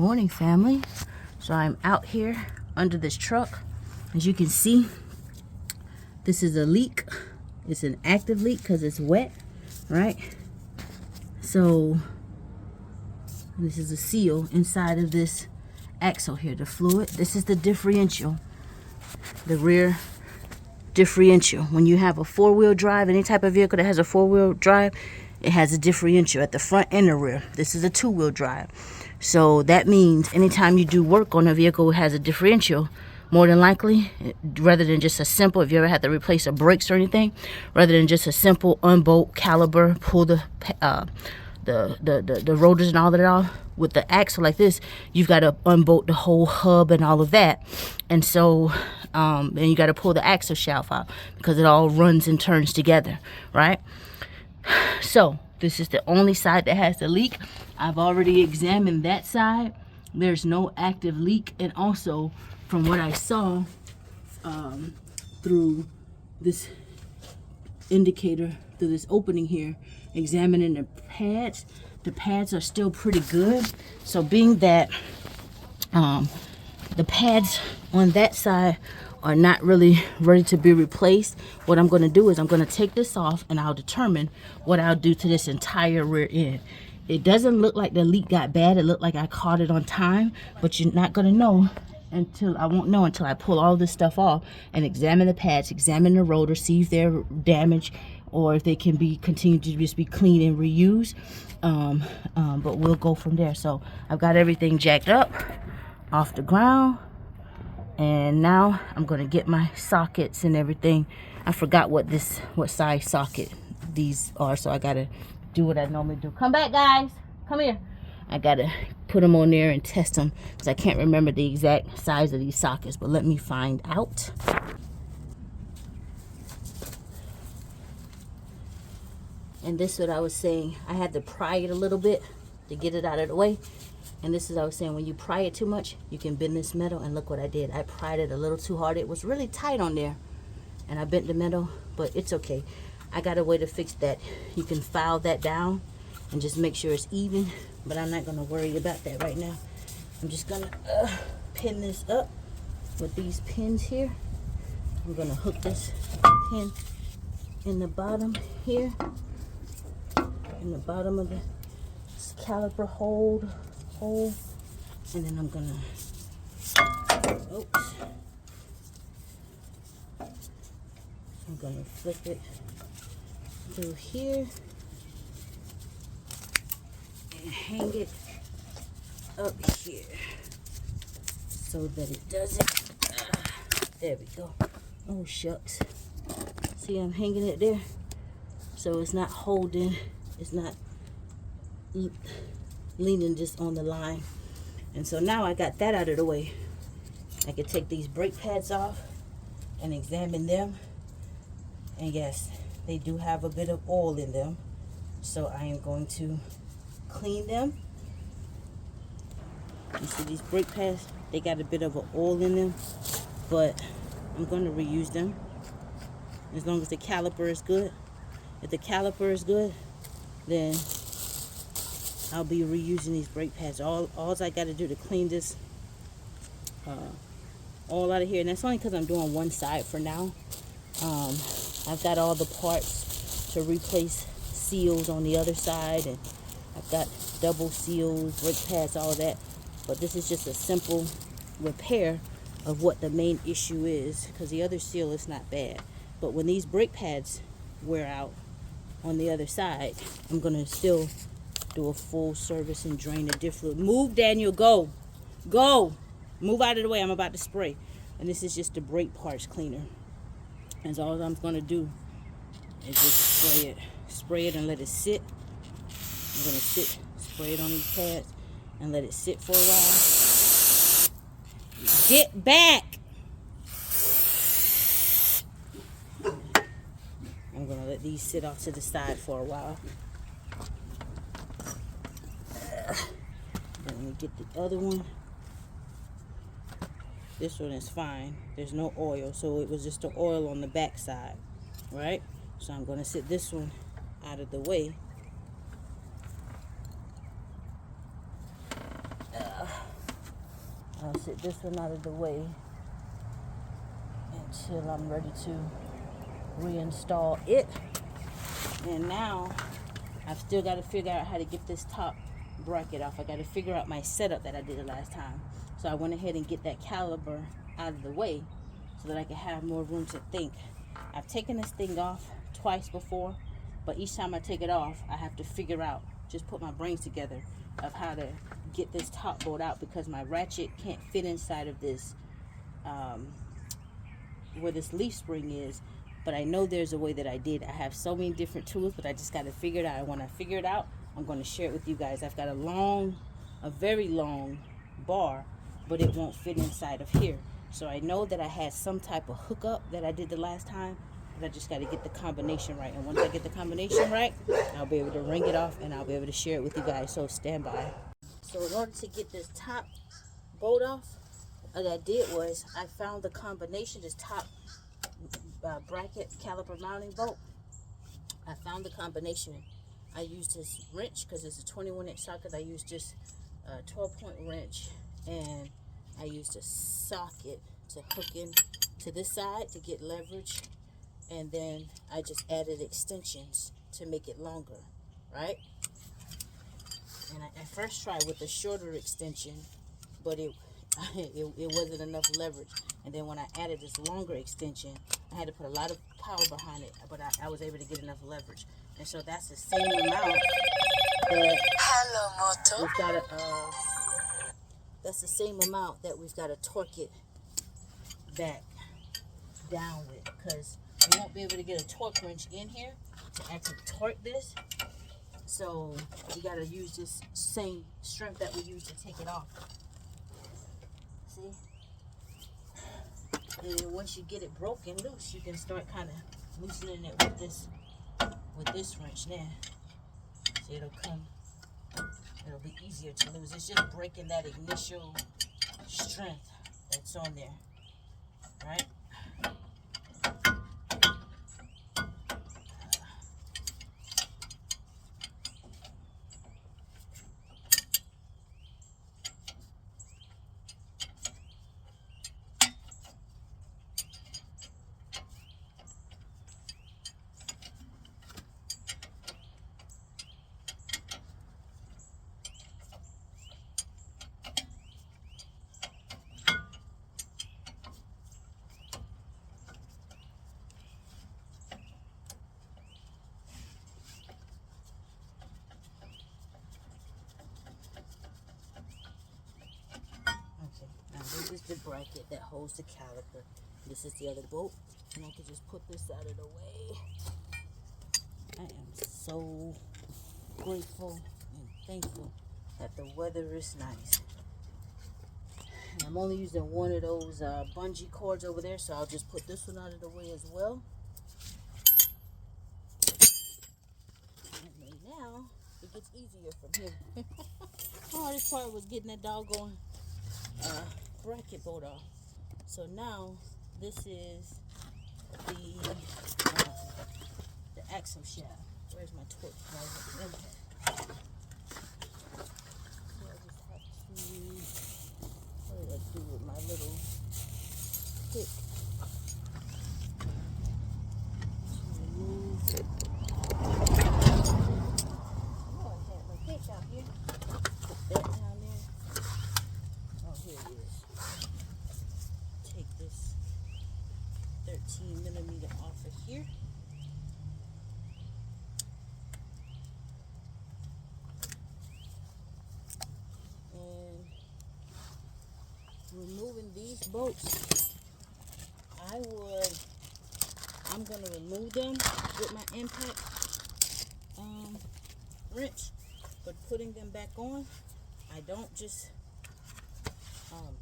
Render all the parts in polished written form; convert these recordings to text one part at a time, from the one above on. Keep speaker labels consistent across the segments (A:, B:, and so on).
A: morning, family. So I'm out here under this truck. As you can see, this is a leak. It's an active leak because it's wet, right? So this is a seal inside of this axle here, the fluid. This is the differential, the rear differential. When you have a four-wheel drive, any type of vehicle that has a four-wheel drive, it has a differential at the front and the rear. This is a two-wheel drive. So that means anytime you do work on a vehicle that has a differential, more than likely, rather than just a simple, if you ever had to replace a brakes or anything, rather than just a simple unbolt, caliper, pull the rotors and all that off, with the axle like this, you've got to unbolt the whole hub and all of that. And so then you got to pull the axle shaft out because it all runs and turns together, right? So this is the only side that has the leak. I've already examined that side. There's no active leak. And also, from what I saw through this indicator, through this opening here, examining the pads are still pretty good. So being that the pads on that side are not really ready to be replaced, what I'm going to do is I'm going to take this off and I'll determine what I'll do to this entire rear end. It doesn't look like the leak got bad. It looked like I caught it on time, but you're not going to know until I pull all this stuff off and examine the pads, examine the rotor, see if they're damaged or if they can be continued to just be cleaned and reused. But we'll go from there. So I've got everything jacked up off the ground. And now I'm gonna get my sockets and everything. I forgot what size socket these are, so I gotta do what I normally do. Come back, guys. Come here. I gotta put them on there and test them because I can't remember the exact size of these sockets, but let me find out. And this is what I was saying. I had to pry it a little bit to get it out of the way. And this is what I was saying, when you pry it too much, you can bend this metal. And look what I did. I pried it a little too hard. It was really tight on there. And I bent the metal, but it's okay. I got a way to fix that. You can file that down and just make sure it's even. But I'm not going to worry about that right now. I'm just going to pin this up with these pins here. I'm going to hook this pin in the bottom here. In the bottom of the caliper hole, and then I'm gonna flip it through here and hang it up here so that it doesn't there we go. Oh shucks, see, I'm hanging it there so it's not holding, it's not leaning just on the line. And so now I got that out of the way, I can take these brake pads off and examine them. And yes, they do have a bit of oil in them, so I am going to clean them. You see these brake pads, they got a bit of an oil in them, but I'm going to reuse them as long as the caliper is good. If the caliper is good, then I'll be reusing these brake pads. All I got to do to clean this all out of here, and that's only because I'm doing one side for now. I've got all the parts to replace seals on the other side, and I've got double seals, brake pads, all that. But this is just a simple repair of what the main issue is, because the other seal is not bad. But when these brake pads wear out on the other side, I'm going to still do a full service and drain the diff fluid. Move, Daniel, go. Move out of the way, I'm about to spray. And this is just the brake parts cleaner. And so all I'm going to do is just spray it and let it sit. I'm going to spray it on these pads and let it sit for a while. Get back. I'm going to let these sit off to the side for a while. Let me get the other one. This one is fine. There's no oil, so it was just the oil on the back side, right? So I'm going to sit this one out of the way. I'll set this one out of the way until I'm ready to reinstall it. And now I've still got to figure out how to get this top bracket off. I got to figure out my setup that I did the last time. So I went ahead and get that caliper out of the way so that I can have more room to think. I've taken this thing off twice before, but each time I take it off, I have to figure out, just put my brains together of how to get this top bolt out, because my ratchet can't fit inside of this where this leaf spring is. But I know there's a way that I did. I have so many different tools, but I just got to figure it out. And when I figure it out, I'm going to share it with you guys. I've got a very long bar, but it won't fit inside of here. So I know that I had some type of hookup that I did the last time, but I just got to get the combination right. And once I get the combination right, I'll be able to wring it off and I'll be able to share it with you guys. So stand by. So in order to get this top bolt off, what I did was I found the combination, this top bracket caliper mounting bolt. I found the combination. I used this wrench because it's a 21-inch socket. I used just a 12-point wrench, and I used a socket to hook in to this side to get leverage, and then I just added extensions to make it longer, right? And I first tried with a shorter extension, but it wasn't enough leverage. And then when I added this longer extension, I had to put a lot of power behind it, but I was able to get enough leverage. And so that's the same amount that we've got to, that's the same amount that we've got to torque it back down with, because we won't be able to get a torque wrench in here to actually torque this. So we got to use this same strength that we use to take it off. See? And then once you get it broken loose, you can start kind of loosening it with this wrench now. So it'll be easier to lose. It's just breaking that initial strength that's on there, right? This is the bracket that holds the caliper. This is the other bolt, and I can just put this out of the way. I am so grateful and thankful that the weather is nice. And I'm only using one of those bungee cords over there, so I'll just put this one out of the way as well. And now it gets easier from here. The hardest part was getting that doggone bracket bolt off. So now this is the axle shaft. Where's my torque? So I just have to, what did I do with my little pick to remove it. Oh, I had my pick out here. Put that down there. Oh, here it is. Take this 13mm off of here. And removing these bolts, I'm going to remove them with my impact wrench, but putting them back on, I don't just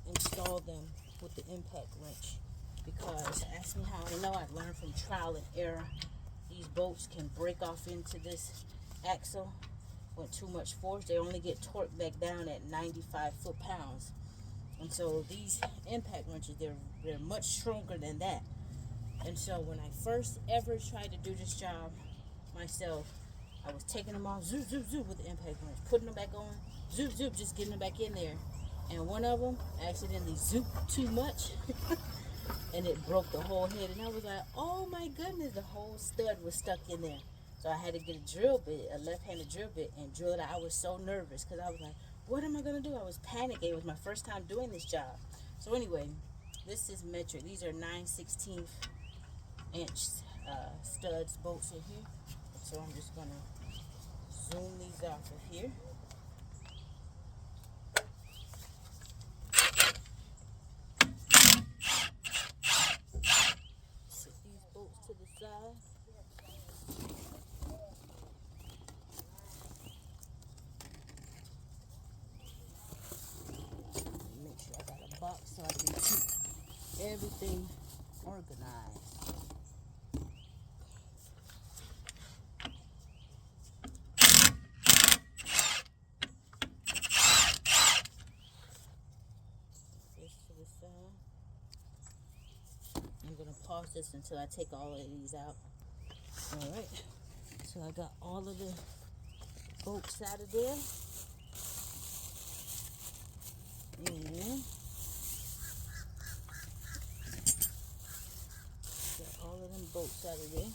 A: install them with the impact wrench, because ask me how I know. I've learned from trial and error. These bolts can break off into this axle with too much force. They only get torqued back down at 95 foot-pounds. And so these impact wrenches, they're much stronger than that. And so when I first ever tried to do this job myself, I was taking them off, zoop, zoop, zoop with the impact wrench, putting them back on, zoop, zoop, just getting them back in there. and one of them accidentally zooped too much and it broke the whole head, and I was like, oh my goodness, the whole stud was stuck in there. So I had to get a drill bit, a left-handed drill bit, and drill it out. I was so nervous because I was like, what am I going to do? I was panicking. It was my first time doing this job. So anyway, this is metric. These are 9/16 inch studs, bolts in here. So I'm just going to zoom these off of here. Set these bolts to the side. Make sure I got a box so I can keep everything organized. I'm going to pause this until I take all of these out. Alright, so I got all of the bolts out of there. And got all of them bolts out of there.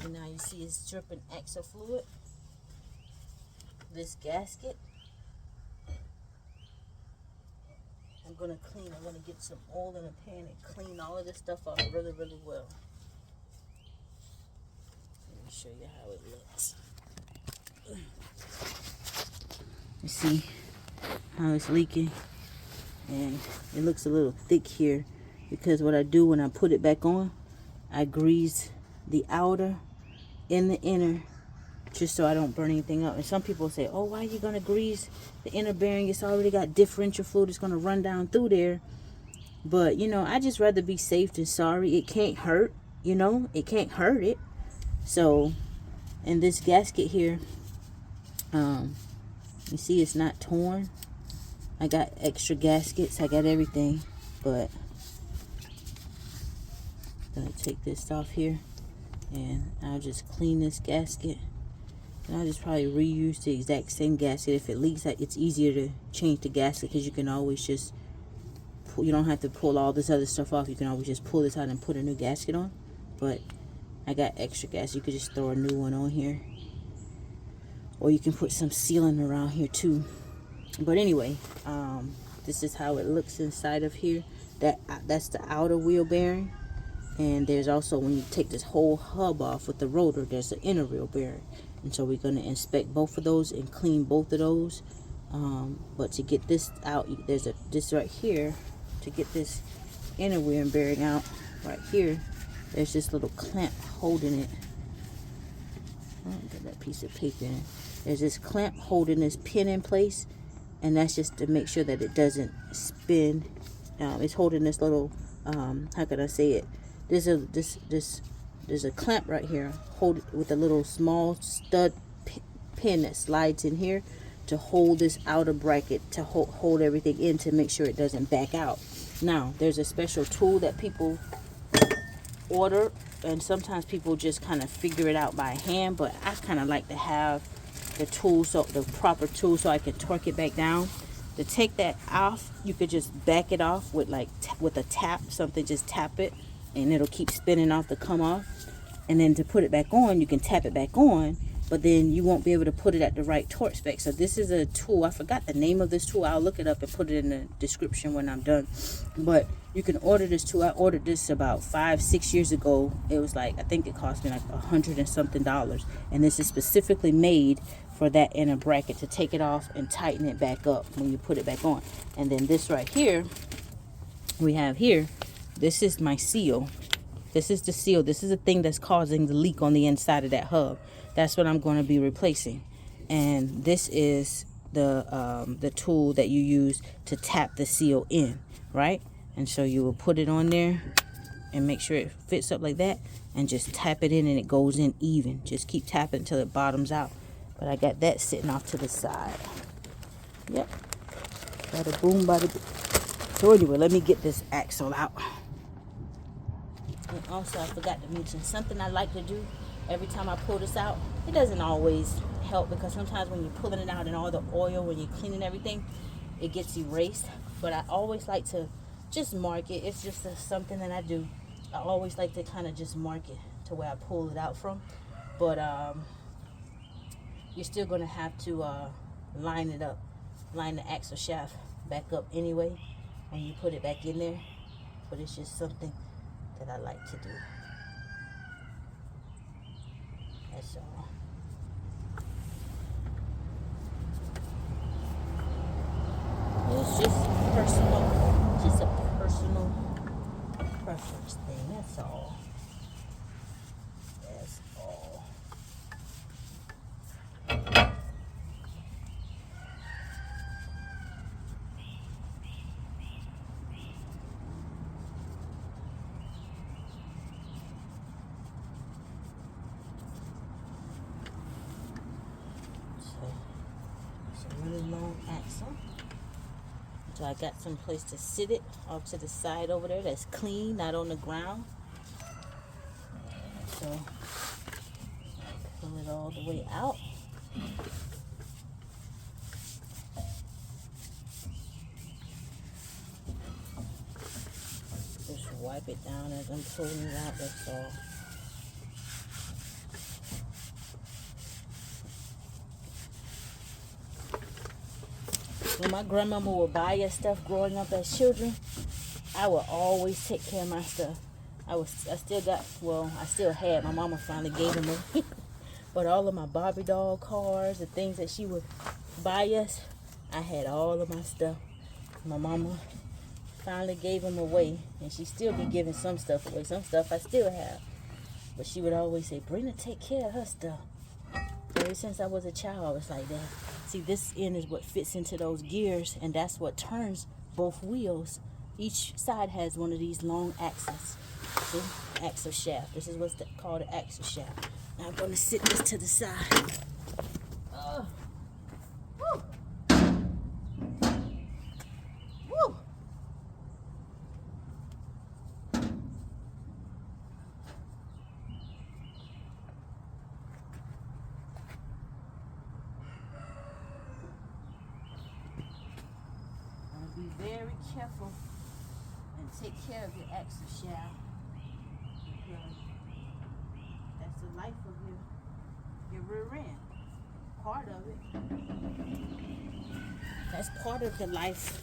A: And now you see it's dripping axle fluid. This gasket, I'm going to clean. I'm going to get some oil in a pan and clean all of this stuff off really, really well. Let me show you how it looks. You see how it's leaking? And it looks a little thick here because what I do when I put it back on, I grease the outer and the inner just so I don't burn anything up. And some people say, oh, why are you going to grease the inner bearing? It's already got differential fluid. It's going to run down through there. But, you know, I just rather be safe than sorry. It can't hurt, you know. It can't hurt it. So, and this gasket here, you see it's not torn. I got extra gaskets. I got everything. But I'm going to take this off here. And I'll just clean this gasket. And I'll just probably reuse the exact same gasket. If it leaks, it's easier to change the gasket because you can always just pull, you don't have to pull all this other stuff off. You can always just pull this out and put a new gasket on. But I got extra gas. You could just throw a new one on here. Or you can put some sealant around here too. But anyway, this is how it looks inside of here. That's the outer wheel bearing. And there's also, when you take this whole hub off with the rotor, there's the inner wheel bearing. And so we're going to inspect both of those and clean both of those. But to get this out, there's this right here. To get this inner wheel bearing out right here, there's this little clamp holding it. Oh, got that piece of paper in it. There's this clamp holding this pin in place. And that's just to make sure that it doesn't spin. It's holding this little, how can I say it? There's a clamp right here, hold it with a little small stud pin that slides in here to hold this outer bracket, to hold everything in, to make sure it doesn't back out. Now, there's a special tool that people order, and sometimes people just kind of figure it out by hand, but I kind of like to have the tool, so the proper tool, so I can torque it back down. To take that off, you could just back it off with with a tap, something, just tap it, and it'll keep spinning off to come off. And then to put it back on, you can tap it back on, but then you won't be able to put it at the right torque spec. So this is a tool. I forgot the name of this tool. I'll look it up and put it in the description when I'm done. But you can order this tool. I ordered this about 5-6 years ago. It was I think it cost me like $100 and something. And this is specifically made for that inner bracket, to take it off and tighten it back up when you put it back on. And then this right here, we have here, this is my seal. This is the seal. This is the thing that's causing the leak on the inside of that hub. That's what I'm going to be replacing. And this is the tool that you use to tap the seal in, right? And so you will put it on there and make sure it fits up like that, and just tap it in and it goes in even. Just keep tapping until it bottoms out. But I got that sitting off to the side. Yep. Bada boom, bada boom. So anyway, let me get this axle out. And also, I forgot to mention something I like to do every time I pull this out. It doesn't always help, because sometimes when you're pulling it out and all the oil, when you're cleaning everything, it gets erased. But I always like to just mark it. It's just something that I do. I always like to kind of just mark it to where I pull it out from. But you're still going to have to line it up, line the axle shaft back up anyway when you put it back in there. But it's just something that I like to do. That's all. It's just personal, just a personal preference thing. That's all. That's all. So it's a really long axle. So I got some place to sit it off to the side over there that's clean, not on the ground. So pull it all the way out. Just wipe it down as I'm pulling it out, that's all. When my grandmama would buy us stuff growing up as children, I would always take care of my stuff. I still had. My mama finally gave them away. But all of my Barbie doll cars, the things that she would buy us, I had all of my stuff. My mama finally gave them away, and she still be giving some stuff away. Some stuff I still have. But she would always say, Brenda, take care of her stuff. Ever since I was a child, I was like that. See, this end is what fits into those gears, and that's what turns both wheels. Each side has one of these long axles. See? Axle shaft. This is what's called an axle shaft. Now I'm going to sit this to the side. Woo. Woo. Be very careful and take care of your axle shaft, because that's the life of your rear end. Part of it. That's part of the life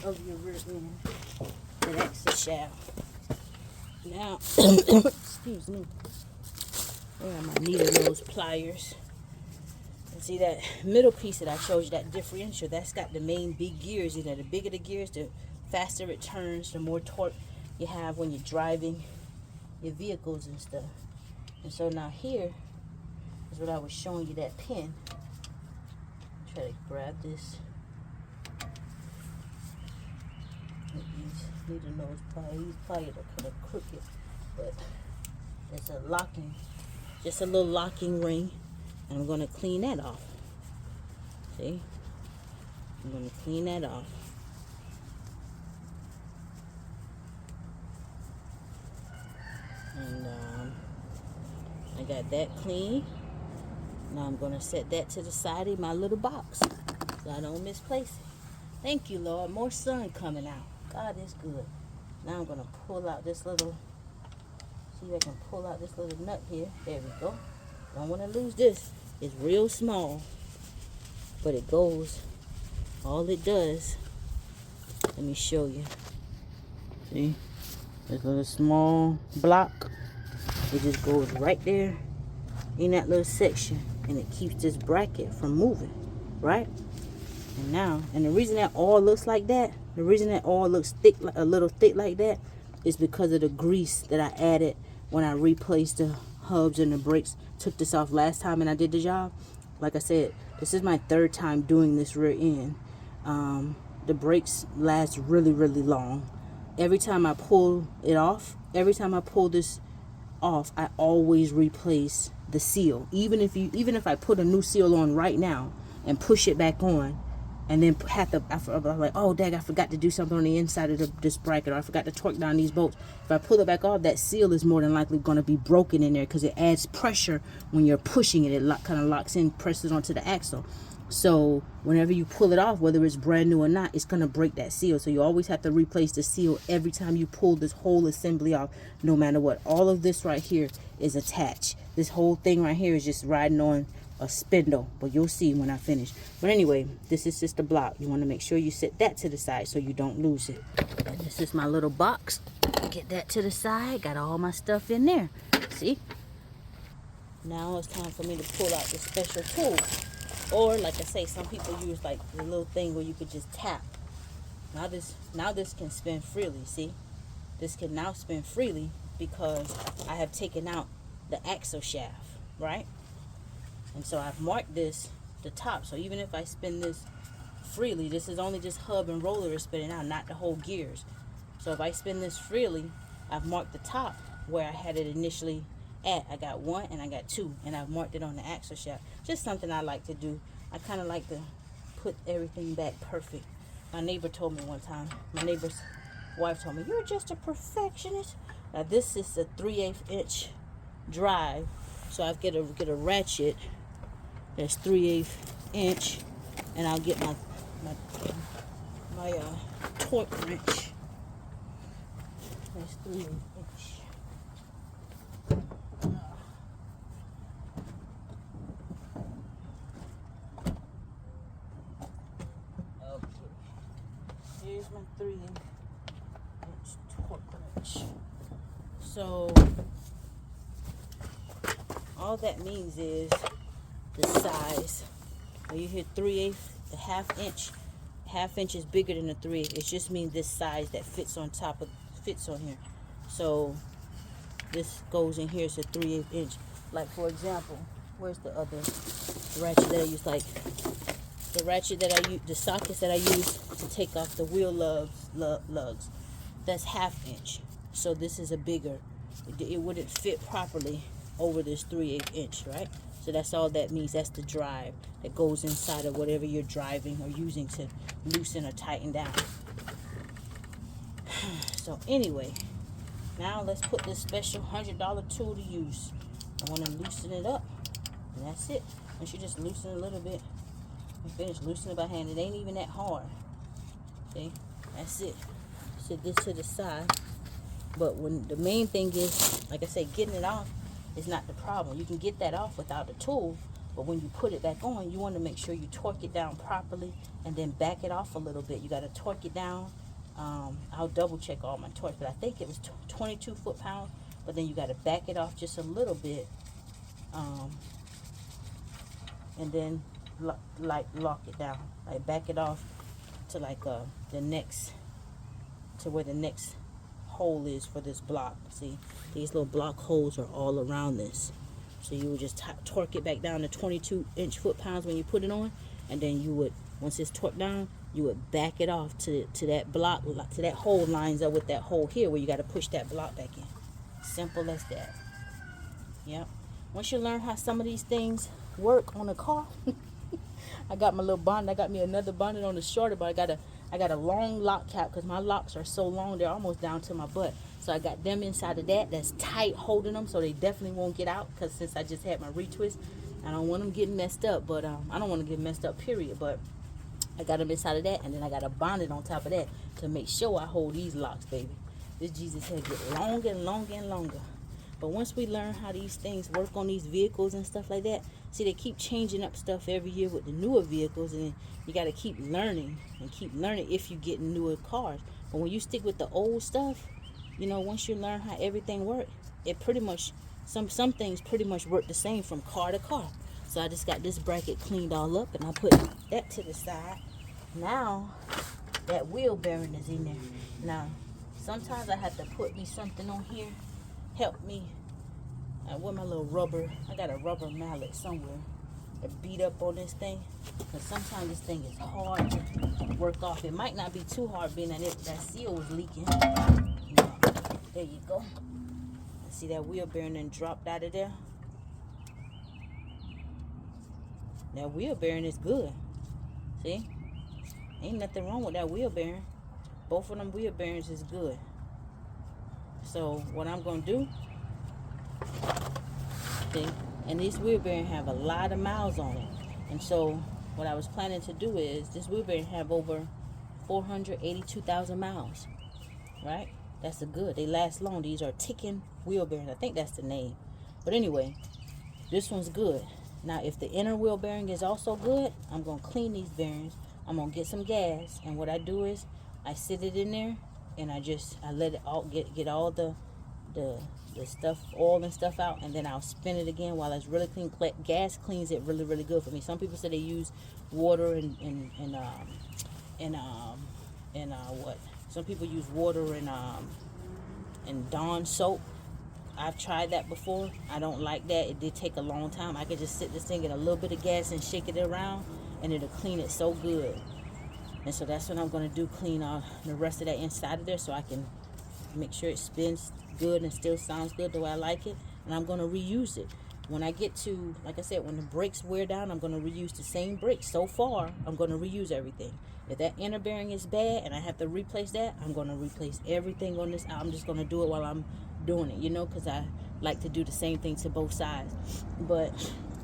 A: of your rear end, the axle shaft. Now, excuse me. Where are my needle nose pliers? See that middle piece that I showed you, that differential, that's got the main big gears in there. The bigger the gears, the faster it turns, the more torque you have when you're driving your vehicles and stuff. And so now here is what I was showing you, that pin. Try to grab this. These needle nose pliers, these pliers are kind of crooked, but it's a locking, just a little locking ring. I'm going to clean that off. See? I'm going to clean that off. And I got that clean. Now I'm going to set that to the side of my little box so I don't misplace it. Thank you, Lord. More sun coming out. God is good. Now I'm going to pull out this little, see if I can pull out this little nut here. There we go. Don't want to lose this. It's real small, but it goes, all it does, let me show you. See, this little small block, it just goes right there in that little section, and it keeps this bracket from moving, right? And now, and the reason that all looks like that, the reason that all looks thick, a little thick like that, is because of the grease that I added when I replaced the hubs and the brakes. Took this off last time and I did the job. Like I said, this is my third time doing this rear end. The brakes last really, really long. Every time I pull it off, every time I pull this off, I always replace the seal. Even if I put a new seal on right now and push it back on, and then have to, I'm like, oh dang, I forgot to do something on the inside of this bracket, or I forgot to torque down these bolts. If I pull it back off, that seal is more than likely going to be broken in there, because it adds pressure when you're pushing it. It kind of locks in, presses onto the axle. So whenever you pull it off, whether it's brand new or not, it's going to break that seal. So you always have to replace the seal every time you pull this whole assembly off, no matter what. All of this right here is attached. This whole thing right here is just riding on a spindle, but you'll see when I finish. But anyway, this is just a block. You want to make sure you set that to the side so you don't lose it. And this is my little box. Get that to the side. Got all my stuff in there. See? Now it's time for me to pull out the special tool. Or like I say, some people use like the little thing where you could just tap. Now this can spin freely. See, this can now spin freely because I have taken out the axle shaft, right? And so I've marked this the top. So even if I spin this freely, this is only just hub and roller is spinning out, not the whole gears. So if I spin this freely, I've marked the top where I had it initially at. I got 1 and I got 2, and I've marked it on the axle shaft. Just something I like to do. I kind of like to put everything back perfect. My neighbor told me one time, my neighbor's wife told me, you're just a perfectionist. Now this is a 3/8 inch drive, so I've get a ratchet that's 3/8 inch, and I'll get my torque wrench that's 3/8 inch. Here's my 3/8 inch torque wrench. So all that means is the size. When you hit 3/8, the half inch is bigger than the 3/8. It just means this size that fits on top of fits on here. So this goes in here, it's a 3/8 inch. Like for example, where's the other ratchet that I use? Like the ratchet that I use, the sockets that I use to take off the wheel lugs, that's 1/2 inch. So this is a bigger, it wouldn't fit properly over this 3/8 inch, right? So that's all that means. That's the drive that goes inside of whatever you're driving or using to loosen or tighten down. So anyway, now let's put this special $100 tool to use. I want to loosen it up, and that's it. Once you just loosen a little bit, and finish loosening it by hand. It ain't even that hard. See, that's it. Set this to the side. But when the main thing is, like I said, getting it off is not the problem. You can get that off without the tool, but when you put it back on, you want to make sure you torque it down properly and then back it off a little bit. You got to torque it down. I'll double check all my torque, but I think it was 22 foot-pounds. But then you got to back it off just a little bit, and then lock it down. Like back it off to like the next, to where the next hole is for this block. See, these little block holes are all around this. So you would just torque it back down to 22 foot-pounds when you put it on, and then you would, once it's torqued down, you would back it off to that block, to that hole lines up with that hole here where you got to push that block back in. Simple as that. Yep. Once you learn how some of these things work on a car, I got my little bonnet. I got me another bonnet on the shorter, but I got a long lock cap because my locks are so long they're almost down to my butt. So I got them inside of that's tight holding them, so they definitely won't get out, because since I just had my retwist, I don't want them getting messed up. But I don't want to get messed up, period. But I got them inside of that, and then I got a bonnet on top of that to make sure I hold these locks, baby. This Jesus head get longer and longer and longer. But once we learn how these things work on these vehicles and stuff like that, see, they keep changing up stuff every year with the newer vehicles, and you got to keep learning if you get newer cars. But when you stick with the old stuff, you know, once you learn how everything works, it pretty much, some things pretty much work the same from car to car. So I just got this bracket cleaned all up, and I put that to the side. Now that wheel bearing is in there. Now sometimes I have to put me something on here, help me. With my little rubber, I got a rubber mallet somewhere to beat up on this thing, because sometimes this thing is hard to work off. It might not be too hard, being that seal was leaking. There you go. See that wheel bearing then dropped out of there? That wheel bearing is good. See? Ain't nothing wrong with that wheel bearing. Both of them wheel bearings is good. So what I'm gonna do, see, and these wheel bearings have a lot of miles on it. And so what I was planning to do is, this wheel bearing have over 482,000 miles, right? That's a good. They last long. These are ticking wheel bearings. I think that's the name. But anyway, this one's good. Now, if the inner wheel bearing is also good, I'm going to clean these bearings. I'm going to get some gas. And what I do is I sit it in there and I let it all get all the stuff, oil and stuff out, and then I'll spin it again while it's really clean. Gas cleans it really, really good for me. Some people say they use water and what? Some people use water and Dawn soap. I've tried that before. I don't like that. It did take a long time. I could just sit this thing in a little bit of gas and shake it around, and it'll clean it so good. And so that's what I'm going to do, clean all the rest of that inside of there so I can make sure it spins good and still sounds good the way I like it. And I'm going to reuse it. When I get to, like I said, when the brakes wear down, I'm going to reuse the same brakes. So far, I'm going to reuse everything. If that inner bearing is bad and I have to replace that, I'm going to replace everything on this. I'm just going to do it while I'm doing it, because I like to do the same thing to both sides. But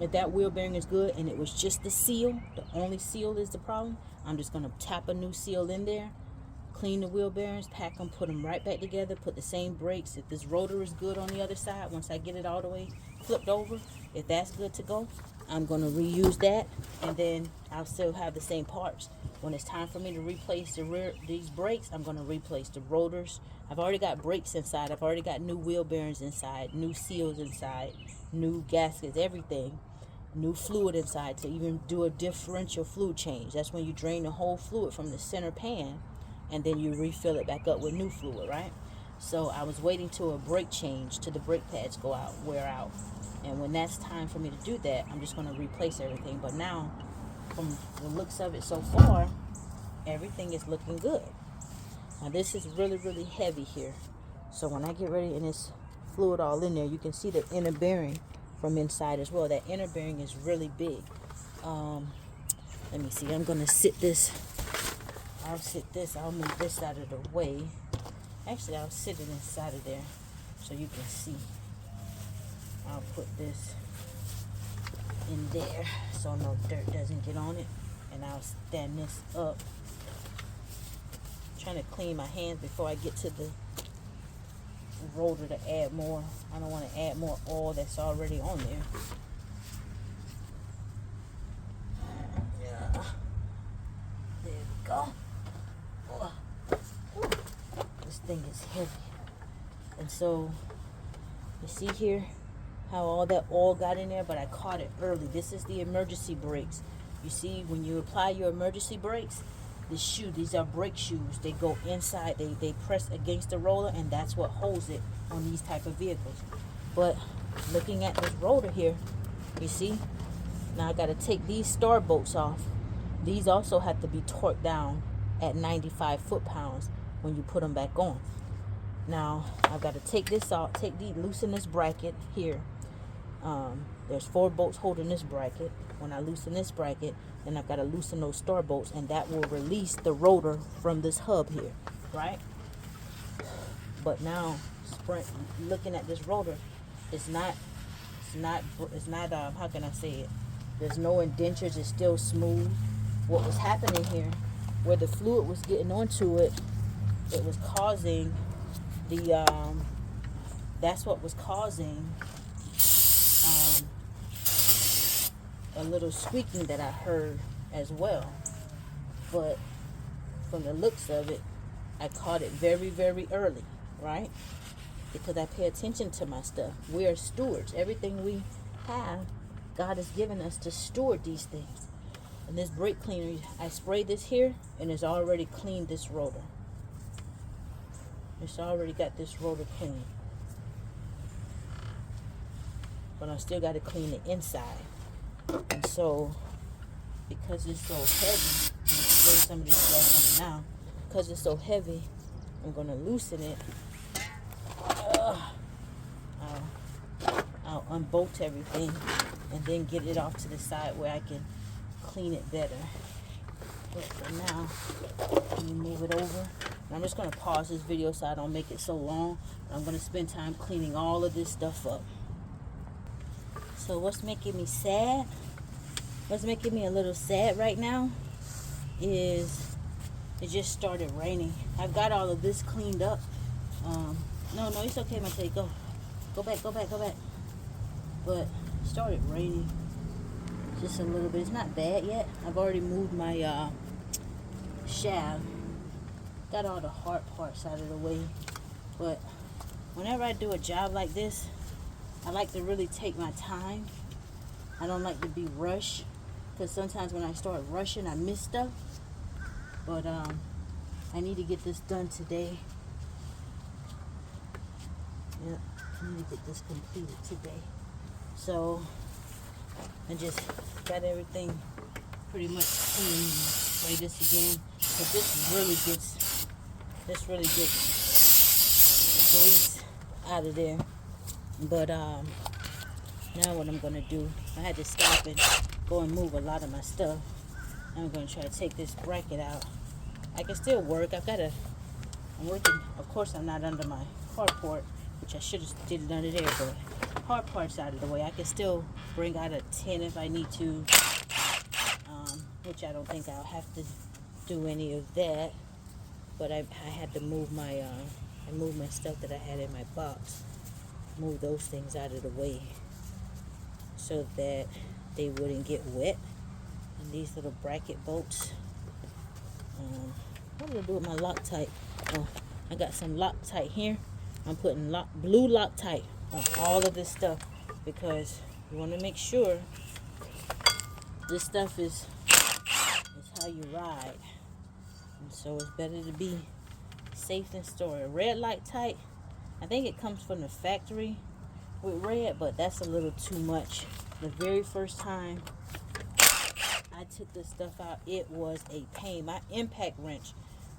A: if that wheel bearing is good and it was just the seal, the only seal is the problem, I'm just going to tap a new seal in there, clean the wheel bearings, pack them, put them right back together, put the same brakes. If this rotor is good on the other side, once I get it all the way flipped over, if that's good to go, I'm going to reuse that, and then I'll still have the same parts. When it's time for me to replace these brakes, I'm going to replace the rotors. I've already got brakes inside. I've already got new wheel bearings inside, new seals inside, new gaskets, everything. New fluid inside to even do a differential fluid change. That's when you drain the whole fluid from the center pan and then you refill it back up with new fluid, right? So I was waiting till a brake change, till the brake pads wear out. And when that's time for me to do that, I'm just going to replace everything. But now, from the looks of it so far, everything is looking good. Now this is really, really heavy here. So when I get ready and it's fluid all in there, you can see the inner bearing from inside as well. That inner bearing is really big. Let me see. I'm going to sit this. I'll move this out of the way. Actually, I'll sit it inside of there so you can see. I'll put this in there so no dirt doesn't get on it. And I'll stand this up. I'm trying to clean my hands before I get to the rotor to add more. I don't want to add more oil that's already on there. Yeah. There we go. This thing is heavy. And so, you see here how all that oil got in there, but I caught it early. This is the emergency brakes. You see, when you apply your emergency brakes, these are brake shoes. They go inside, they press against the roller, and that's what holds it on these type of vehicles. But looking at this rotor here, you see, now I got to take these star bolts off. These also have to be torqued down at 95 foot-pounds when you put them back on. Now I've got to take this off, loosen this bracket here. There's 4 bolts holding this bracket. When I loosen this bracket, then I've got to loosen those star bolts, and that will release the rotor from this hub here, right? But now, looking at this rotor, it's not how can I say it? There's no indentures. It's still smooth. What was happening here, where the fluid was getting onto it, it was causing that's what was causing a little squeaking that I heard as well. But from the looks of it, I caught it very, very early, right? Because I pay attention to my stuff. We are stewards. Everything we have, God has given us to steward these things. And this brake cleaner, I sprayed this here, and it's already cleaned this rotor. It's already got this rotor clean. But I still got to clean the inside. And so, because it's so heavy, I'm going to spray some of this stuff on it now. Because it's so heavy, I'm going to loosen it. I'll unbolt everything and then get it off to the side where I can clean it better. But for now, let me move it over. And I'm just going to pause this video so I don't make it so long. I'm going to spend time cleaning all of this stuff up. So what's making me sad? What's making me a little sad right now is it just started raining. I've got all of this cleaned up. No, it's okay, Matei. Go back. But it started raining just a little bit. It's not bad yet. I've already moved my shaft. Got all the hard parts out of the way. But whenever I do a job like this, I like to really take my time. I don't like to be rushed, because sometimes when I start rushing, I miss stuff. But I need to get this done today. Yep, I need to get this completed today. So I just got everything pretty much clean. Spray this again, but this really gets grease out of there. But now what I'm gonna do, I had to stop and go and move a lot of my stuff. I'm gonna try to take this bracket out. I can still work. I'm working. Of course, I'm not under my carport, which I should have did it under there, but hard parts out of the way. I can still bring out a 10 if I need to, which I don't think I'll have to do any of that. But I had to move my I moved my stuff that I had in my box, move those things out of the way so that they wouldn't get wet. And these little bracket bolts, what did I do with my Loctite? Oh, I got some Loctite here. I'm putting blue Loctite on all of this stuff because you want to make sure this stuff is how you ride. And so it's better to be safe than sorry. Red Loctite, I think it comes from the factory with red, but that's a little too much. The very first time I took this stuff out, it was a pain. My impact wrench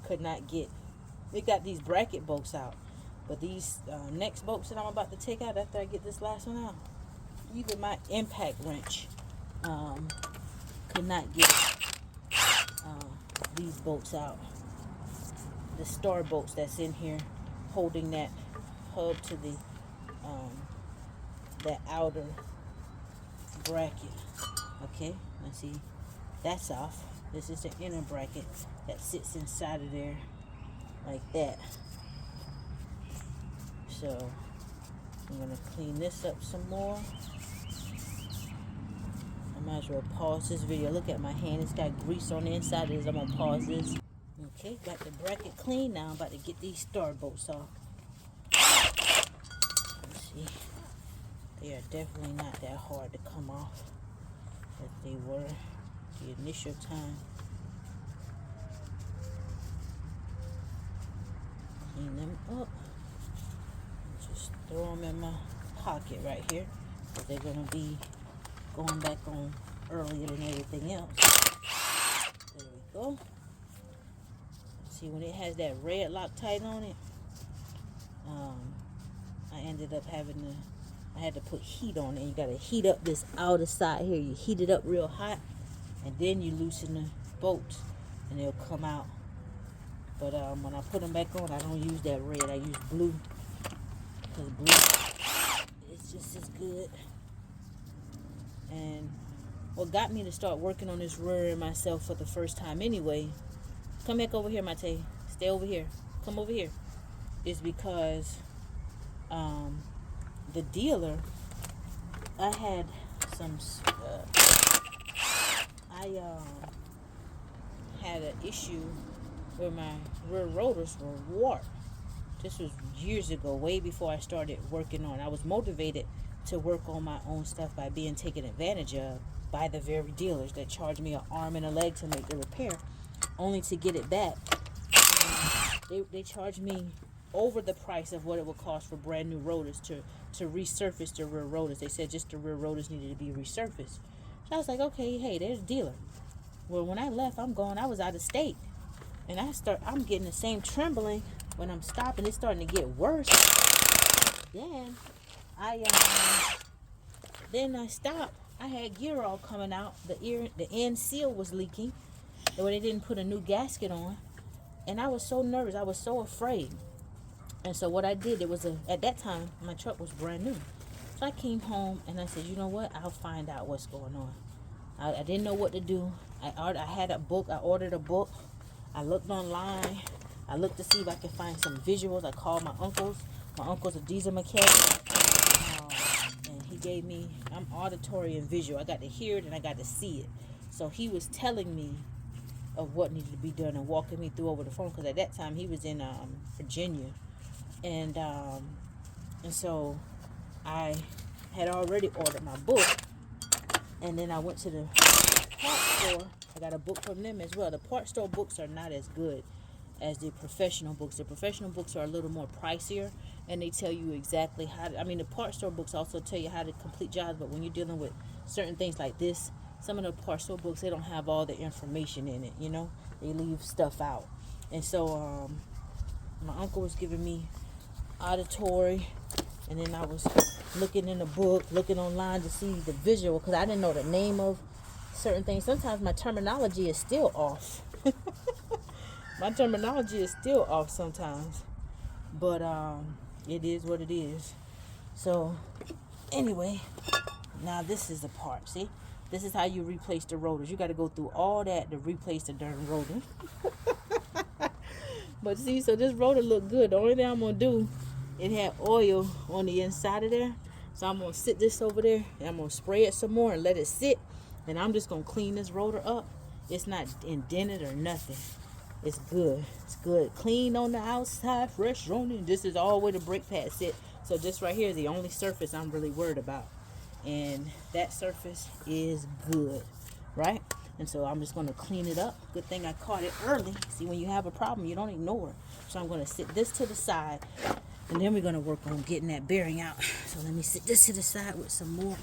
A: could not get it. Got these bracket bolts out, but these next bolts that I'm about to take out after I get this last one out, even my impact wrench could not get these bolts out. The star bolts that's in here holding that hub to the that outer bracket. Okay, let's see, that's off. This is the inner bracket that sits inside of there like that. So I'm gonna clean this up some more. I might as well pause this video. Look at my hand, it's got grease on the inside of this. I'm gonna pause this. Okay, got the bracket clean. Now I'm about to get these star bolts off. Let's see, they are definitely not that hard to come off as they were the initial time. Clean them up. Just throw them in my pocket right here, because they're going to be going back on earlier than everything else. There we go. See, when it has that red Loctite on it, I ended up I had to put heat on it. You got to heat up this outer side here. You heat it up real hot, and then you loosen the bolts, and they'll come out. But when I put them back on, I don't use that red. I use blue, because blue is just as good. And what got me to start working on this rear end myself for the first time anyway, come back over here, Matei. Stay over here. Come over here. Is because the dealer, I had some, I had an issue where my rear rotors were warped. This was years ago, way before I started working on. I was motivated to work on my own stuff by being taken advantage of by the very dealers that charged me an arm and a leg to make the repair, only to get it back. They charged me over the price of what it would cost for brand new rotors to resurface the rear rotors. They said just the rear rotors needed to be resurfaced. So I was like, okay, hey, there's a dealer. Well, when I left, I was out of state. And I'm getting the same trembling when I'm stopping. It's starting to get worse. Then I stopped. I had gear all coming out. The end seal was leaking. where they didn't put a new gasket on. And I was so nervous. I was so afraid. And so what I did, at that time, my truck was brand new. So I came home and I said, you know what? I'll find out what's going on. I didn't know what to do. I had a book. I ordered a book. I looked online. I looked to see if I could find some visuals. I called my uncles. My uncle's a diesel mechanic. And he gave me, I'm auditory and visual. I got to hear it and I got to see it. So he was telling me of what needed to be done and walking me through over the phone. Because at that time, he was in Virginia. And so I had already ordered my book. And then I went to the part store. I got a book from them as well. The part store books are not as good as the professional books. The professional books are a little more pricier, and they tell you exactly how to, the part store books also tell you how to complete jobs, but when you're dealing with certain things like this, some of the part store books, they don't have all the information in it, you know? They leave stuff out. And so my uncle was giving me auditory, and then I was looking in the book, looking online to see the visual, because I didn't know the name of certain things. Sometimes my terminology is still off. My terminology is still off sometimes. But it is what it is. So anyway, now this is the part. See? This is how you replace the rotors. You got to go through all that to replace the darn rotor. But see, so this rotor look good. The only thing I'm going to do, it had oil on the inside of there. So I'm going to sit this over there, and I'm going to spray it some more and let it sit. And I'm just going to clean this rotor up. It's not indented or nothing. It's good. It's good. Clean on the outside, fresh on it. This is all where the brake pad sit. So this right here is the only surface I'm really worried about. And that surface is good, right? And so I'm just going to clean it up. Good thing I caught it early. See, when you have a problem, you don't ignore it. So I'm going to sit this to the side. And then we're going to work on getting that bearing out. So let me sit this to the side with some more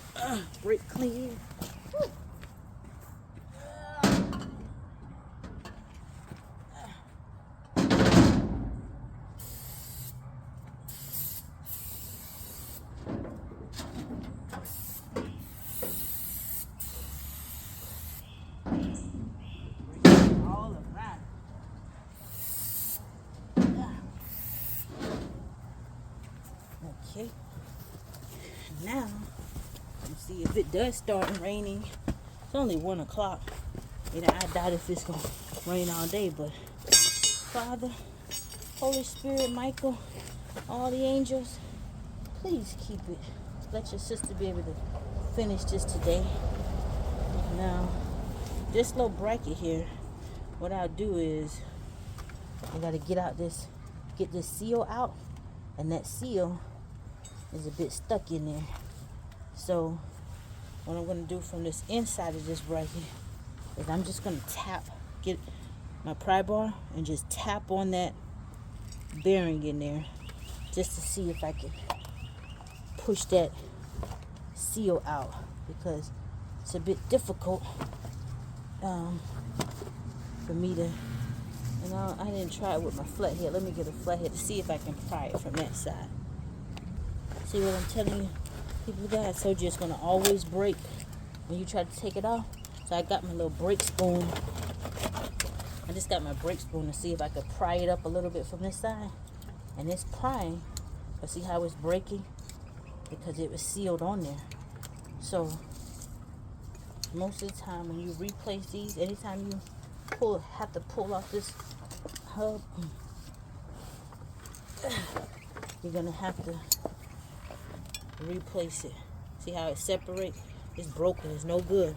A: brake clean. Woo. Okay, now let's see if it does start raining. It's only 1 o'clock. And I doubt if it's gonna rain all day, but Father, Holy Spirit, Michael, all the angels, please keep it. Let your sister be able to finish this today. Now, this little bracket here, what I'll do is I gotta get this seal out, and that seal is a bit stuck in there. So what I'm going to do from this inside of this bracket is I'm just going to get my pry bar and just tap on that bearing in there just to see if I can push that seal out, because it's a bit difficult for me to, and I didn't try it with my flathead. Let me get a flathead to see if I can pry it from that side. See what I'm telling you? People, guys, I told you it's going to always break when you try to take it off. So I got my little brake spoon. I just got my brake spoon to see if I could pry it up a little bit from this side. And it's prying. But see how it's breaking? Because it was sealed on there. So most of the time when you replace these, anytime you have to pull off this hub, you're going to have to replace it. See how it separates? It's broken. It's no good.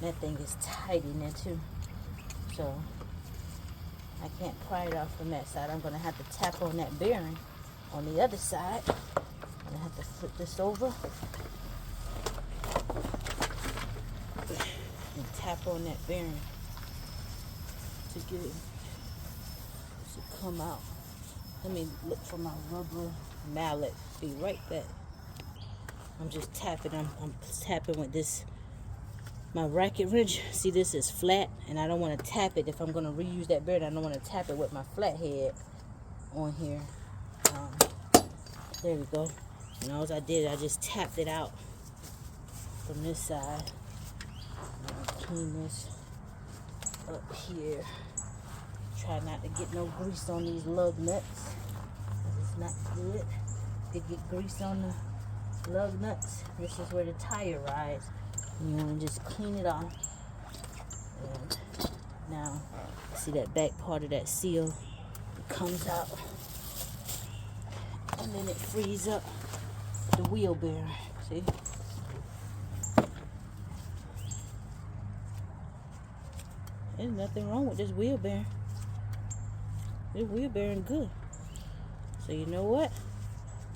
A: That thing is tight in there too. So I can't pry it off from that side. I'm going to have to tap on that bearing on the other side. I'm going to have to flip this over and tap on that bearing to get it to come out. Let me look for my rubber mallet. Be right back. I'm just tapping. I'm tapping with this, my racket wrench. See, this is flat, and I don't want to tap it. If I'm going to reuse that bearing, I don't want to tap it with my flathead on here. There we go. And all I did, I just tapped it out from this side. clean this up here. Try not to get no grease on these lug nuts. It's not good to get grease on the lug nuts. This is where the tire rides. You want to just clean it off. And now, see that back part of that seal? It comes out. And then it frees up the wheel bearing. See? There's nothing wrong with this wheel bearing. This wheel bearing good. So you know what?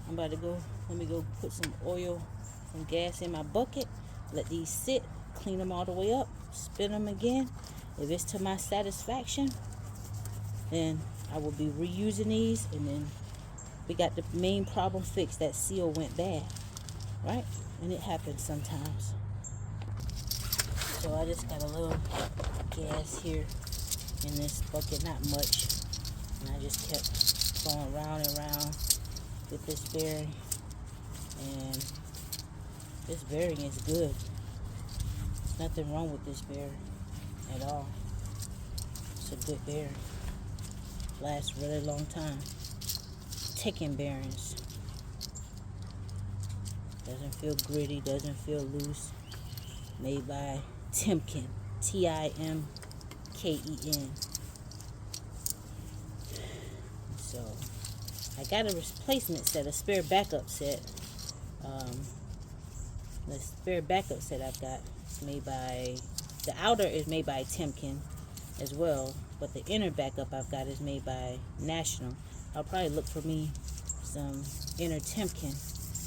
A: I'm about to go, let me go put some oil, some gas in my bucket. Let these sit, clean them all the way up, spin them again. If it's to my satisfaction, then I will be reusing these, and then we got the main problem fixed. That seal went bad, right? And it happens sometimes. So I just got a little gas here in this bucket, not much. And I just kept going round and round with this bearing. And this bearing is good. There's nothing wrong with this bearing at all. It's a good bearing. Lasts a really long time. Ticking bearings. Doesn't feel gritty, doesn't feel loose. Made by Timken. Timken. So I got a replacement set, a spare backup set. The spare backup set I've got is made by, the outer is made by Timken as well, but the inner backup I've got is made by National. I'll probably look for me some inner Timken,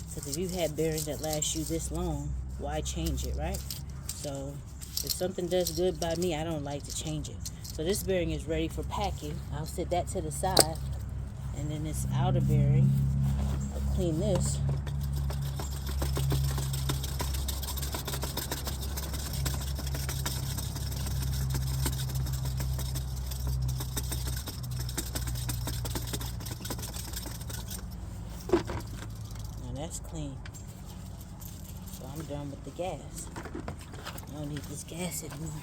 A: because if you've had bearings that last you this long, why change it, right? So if something does good by me, I don't like to change it. So this bearing is ready for packing. I'll set that to the side, and then this outer bearing, I'll clean this. That's clean. So I'm done with the gas. I don't need this gas anymore.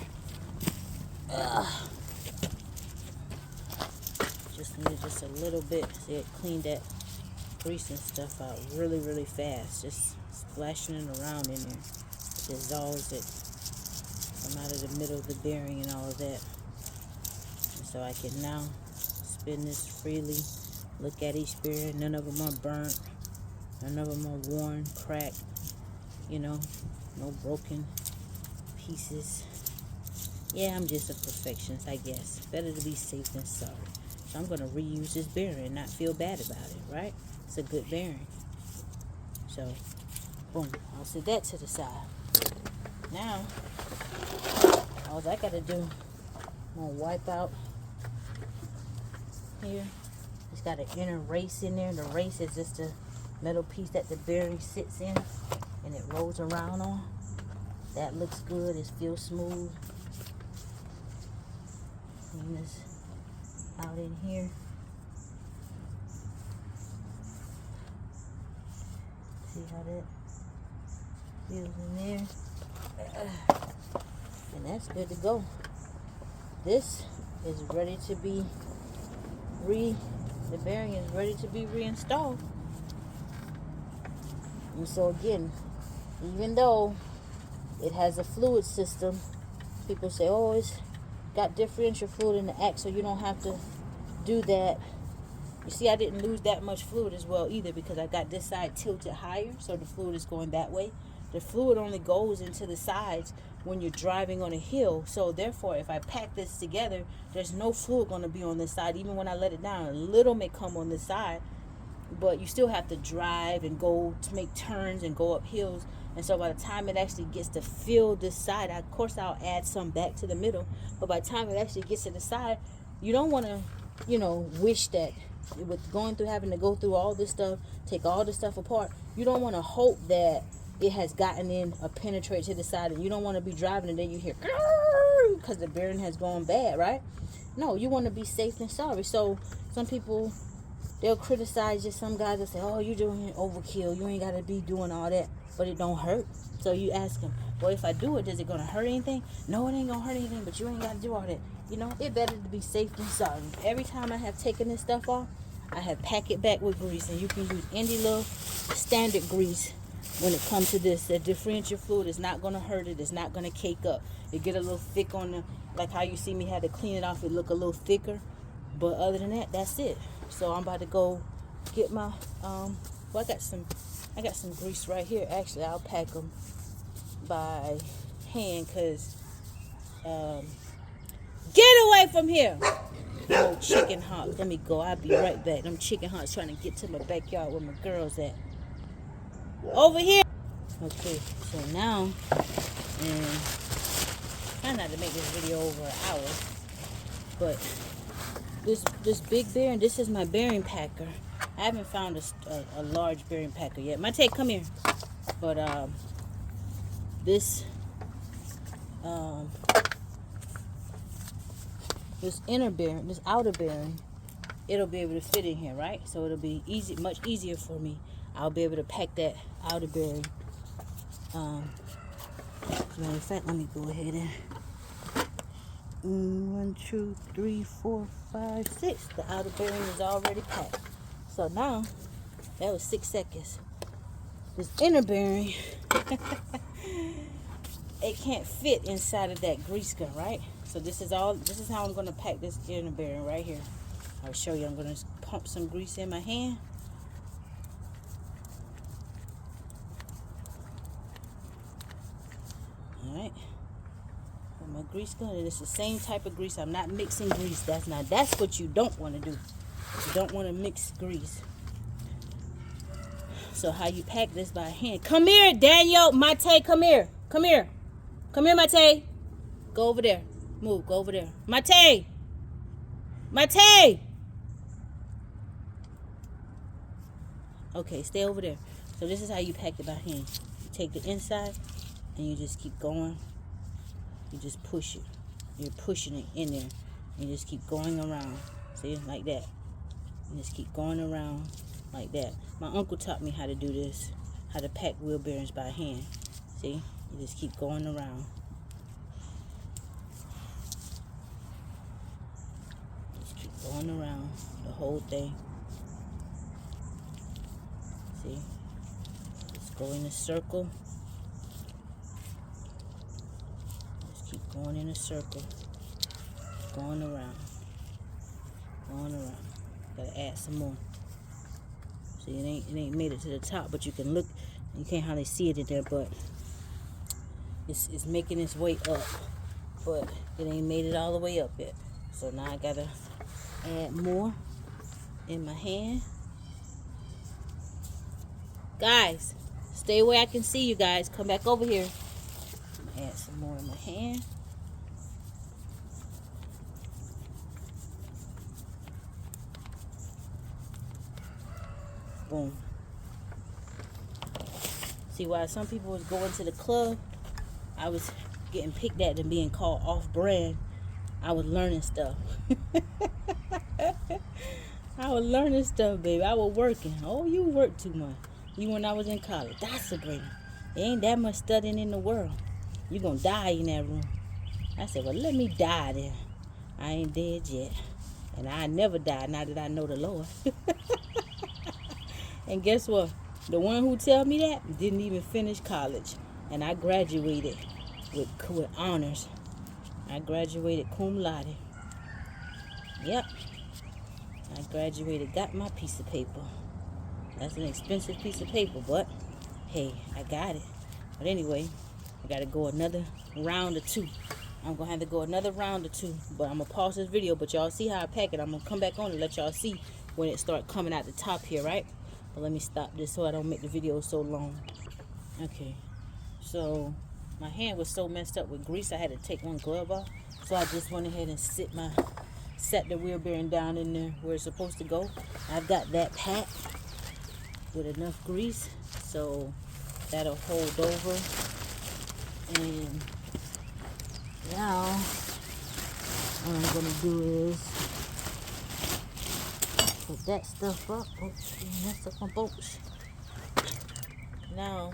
A: Just needed just a little bit. See, it cleaned that grease and stuff out really, really fast. Just splashing it around in there. It dissolves it from out of the middle of the bearing and all of that. And so I can now spin this freely. Look at each bearing. None of them are burnt. None of them are worn, cracked, you know, no broken pieces. Yeah, I'm just a perfectionist, I guess. Better to be safe than sorry. So I'm going to reuse this bearing and not feel bad about it, right? It's a good bearing. So, boom, I'll set that to the side. Now, all I got to do, I'm going to wipe out here. It's got an inner race in there. The race is just a metal piece that the bearing sits in and it rolls around on. That looks good. It feels smooth. And this out in here. See how that feels in there. And that's good to go. This is ready to be the bearing is ready to be reinstalled. And so again, even though it has a fluid system, people say, oh, it's got differential fluid in the axle, you don't have to do that. You see, I didn't lose that much fluid as well either, because I got this side tilted higher, so the fluid is going that way. The fluid only goes into the sides when you're driving on a hill. So therefore, if I pack this together, there's no fluid going to be on this side. Even when I let it down, a little may come on this side, but you still have to drive and go to make turns and go up hills. And so by the time it actually gets to fill this side, of course I'll add some back to the middle, but by the time it actually gets to the side, you don't want to, wish that with going through, having to go through all this stuff, take all this stuff apart, you don't want to hope that it has gotten in or penetrated to the side, and you don't want to be driving and then you hear because the bearing has gone bad, right? No, you want to be safe than sorry. So some people, they'll criticize you. Some guys will say, oh, you're doing overkill, you ain't got to be doing all that, but it don't hurt. So you ask them, well, if I do it, is it gonna hurt anything? No, it ain't gonna hurt anything, but you ain't gotta do all that. You know, it better to be safe than sorry. Every time I have taken this stuff off, I have packed it back with grease, and you can use any little standard grease when it comes to this. The differential fluid is not gonna hurt it. It's not gonna cake up. It get a little thick on the, like how you see me had to clean it off. It look a little thicker, but other than that, that's it. So I'm about to go get my well, I got some grease right here. Actually, I'll pack them by hand, cause get away from here. Oh, chicken hawks. Let me go. I'll be right back. Them chicken hawks trying to get to my backyard where my girls at. Over here. Okay, so now, and try not to make this video over an hour, but this big bearing, this is my bearing packer. I haven't found a large bearing packer yet. Mate, come here. But this inner bearing, this outer bearing, it'll be able to fit in here, right? So it'll be easy, much easier for me. I'll be able to pack that outer bearing. As a matter of fact, let me go ahead and 1, 2, 3, 4, 5, 6. The outer bearing is already packed. So now, that was 6 seconds. This inner bearing, it can't fit inside of that grease gun, right? So this is how I'm gonna pack this inner bearing right here. I'll show you. I'm gonna pump some grease in my hand. All right. Put my grease gun, and it's the same type of grease. I'm not mixing grease. That's what you don't want to do. You don't want to mix grease. So how you pack this by hand? Come here, Daniel. Mate, come here. Come here. Come here, Mate. Go over there. Move. Go over there. Mate. Mate. Okay, stay over there. So this is how you pack it by hand. You take the inside and you just keep going. You just push it. You're pushing it in there. You just keep going around. See, like that. You just keep going around like that. My uncle taught me how to do this, how to pack wheel bearings by hand. See, you just keep going around. Just keep going around the whole thing. See, just go in a circle. Just keep going in a circle, going around, going around. Gotta add some more. See, it ain't made it to the top, but you can look. You can't hardly see it in there, but it's making its way up. But it ain't made it all the way up yet. So now I gotta add more in my hand. Guys, stay where I can see you guys. Come back over here. Add some more in my hand. Boom. See why some people was going to the club? I was getting picked at and being called off-brand. I was learning stuff. I was learning stuff, baby. I was working. Oh, you work too much. You when I was in college. That's Sabrina. There ain't that much studying in the world. You gonna die in that room. I said, well, let me die then. I ain't dead yet. And I never die now that I know the Lord. And guess what? The one who tell me that didn't even finish college. And I graduated with honors. I graduated cum laude. Yep. I graduated, got my piece of paper. That's an expensive piece of paper, but hey, I got it. But anyway, I got to go another round or two. I'm going to have to go another round or two. But I'm going to pause this video, but y'all see how I pack it. I'm going to come back on and let y'all see when it start coming out the top here, right? But let me stop this so I don't make the video so long. Okay, so my hand was so messed up with grease, I had to take one glove off. So I just went ahead and set the wheel bearing down in there where it's supposed to go. I've got that packed with enough grease, so that'll hold over. And now what I'm gonna do is put that stuff up. Oops, messed up my bolts. Now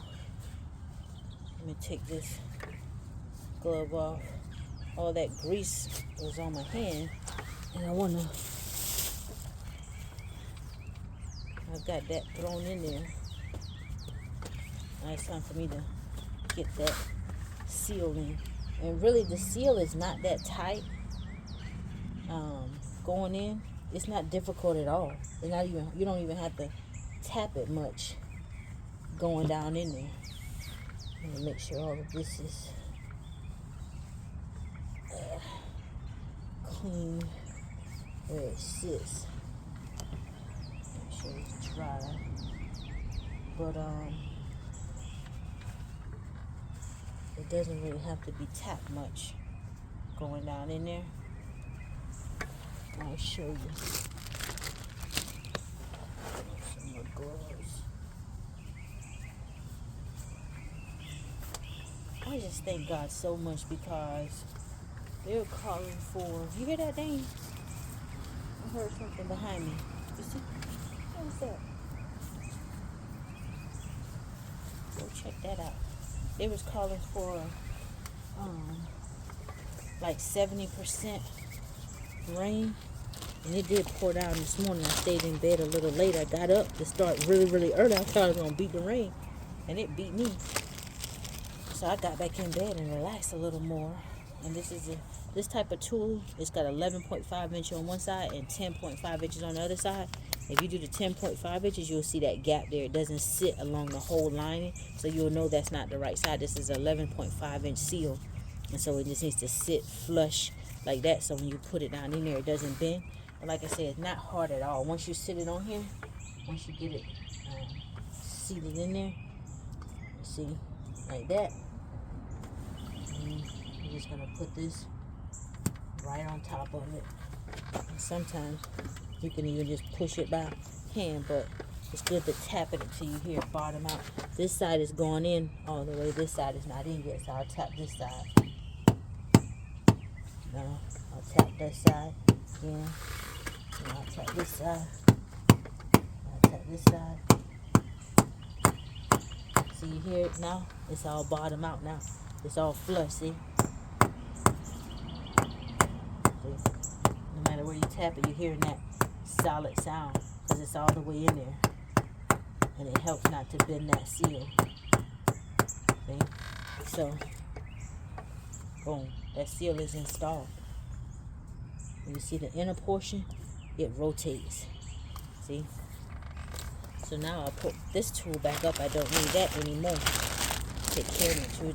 A: let me take this glove off. All that grease was on my hand, and I've got that thrown in there. Now it's time for me to get that seal in. And really, the seal is not that tight. Going in, it's not difficult at all. It's not even, you don't even have to tap it much going down in there. Let me make sure all of this is clean where it sits. Make sure it's dry. But it doesn't really have to be tapped much going down in there. I'll show you. Some more gloves. I just thank God so much because they're calling for. You hear that, Dane? I heard something behind me. You see? What's that? Go check that out. They was calling for like 70% rain, and it did pour down this morning. I stayed in bed a little late. I got up to start really, really early. I thought I was gonna beat the rain, and it beat me. So I got back in bed and relaxed a little more. And this type of tool, it's got 11.5 inch on one side and 10.5 inches on the other side. If you do the 10.5 inches, you'll see that gap there. It doesn't sit along the whole lining, so you'll know that's not the right side. This is 11.5 inch seal, and so it just needs to sit flush like that, so when you put it down in there, it doesn't bend. But like I said, it's not hard at all. Once you sit it on here, once you get it seated in there, see, like that, and you're just gonna put this right on top of it. And sometimes you can even just push it by hand, but it's good to tap it until you hear it bottom out. This side is going in all the way. This side is not in yet, so I'll tap this side. Now I'll tap that side again. And I'll tap this side. I'll tap this side. See, you hear it now? It's all bottom out now. It's all flush, see? No matter where you tap it, you're hearing that solid sound because it's all the way in there. And it helps not to bend that seal. See? So, boom. That seal is installed. You see the inner portion? It rotates. See? So now I'll put this tool back up. I don't need that anymore. Take care of it too.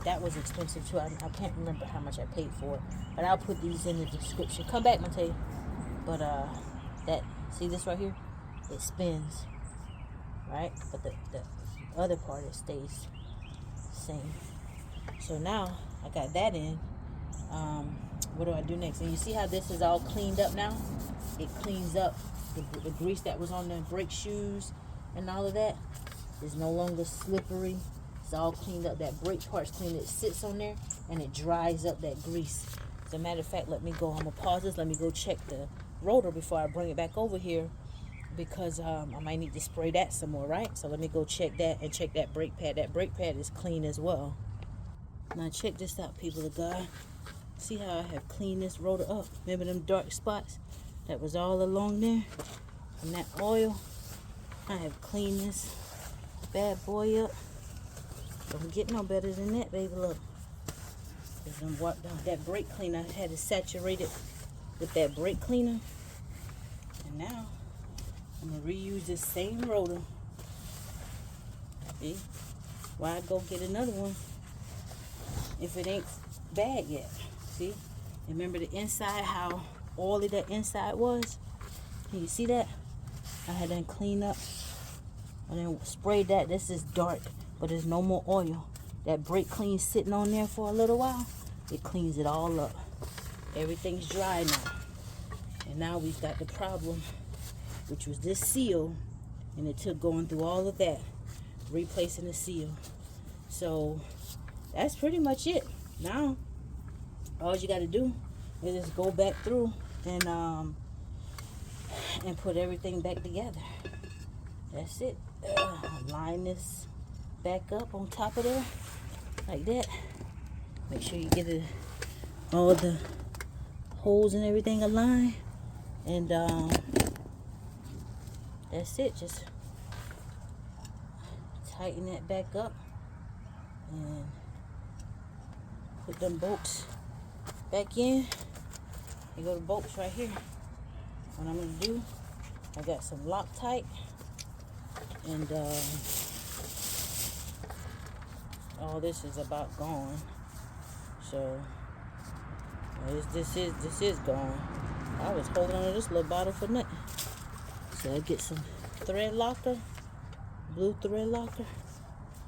A: That was expensive too. I can't remember how much I paid for it. But I'll put these in the description. Come back, Mateo. But that, see this right here? It spins. Right? But the other part, it stays the same. So now I got that in. What do I do next? And you see how this is all cleaned up now? It cleans up the grease that was on the brake shoes and all of that. Is no longer slippery. It's all cleaned up. That brake part's clean. It sits on there and it dries up that grease. As a matter of fact, let me go. I'm gonna pause this. Let me go check the rotor before I bring it back over here, because I might need to spray that some more, right? So let me go check that and check that brake pad. That brake pad is clean as well. Now check this out, people of God. See how I have cleaned this rotor up? Remember them dark spots that was all along there from that oil? I have cleaned this bad boy up. Don't get no better than that, baby. Look. That brake cleaner, I had it saturated with that brake cleaner. And now I'm going to reuse this same rotor. See? Why go get another one if it ain't bad yet? See? Remember the inside, how oily that inside was? Can you see that? I had done cleaned up and then sprayed that. This is dark, but there's no more oil. That brake clean sitting on there for a little while. It cleans it all up. Everything's dry now. And now we've got the problem, which was this seal, and it took going through all of that, replacing the seal. So that's pretty much it. Now all you got to do is just go back through and put everything back together. That's it. Line this back up on top of there like that. Make sure you get all the holes and everything aligned. And that's it. Just tighten that back up and put them bolts back in. You go to bolts right here. What I'm gonna do, I got some Loctite, and all this is about gone. So this is gone. I was holding on to this little bottle for nothing. So I get some thread locker, blue thread locker.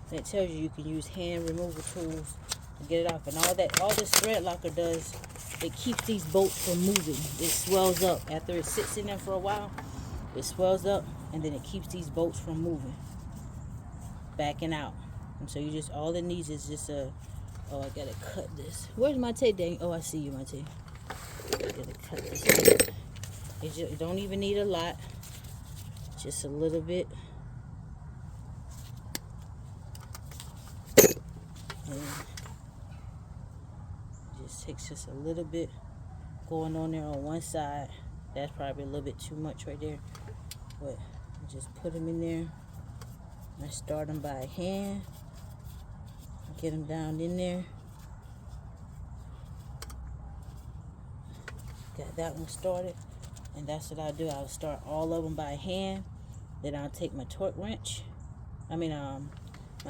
A: And it tells you can use hand removal tools to get it off. And all this thread locker does, it keeps these bolts from moving. It swells up after it sits in there for a while. It swells up, and then it keeps these bolts from moving, backing out. And so you just, all it needs is just a, oh, I gotta cut this. Where's my tape, dang? Oh, I see you, my tape. I gotta cut this out. You don't even need a lot, just a little bit. And just takes just a little bit going on there on one side. That's probably a little bit too much right there, but just put them in there. I start them by hand, get them down in there. Got that one started, and that's what I'll do. I'll start all of them by hand. Then I'll take my torque wrench, my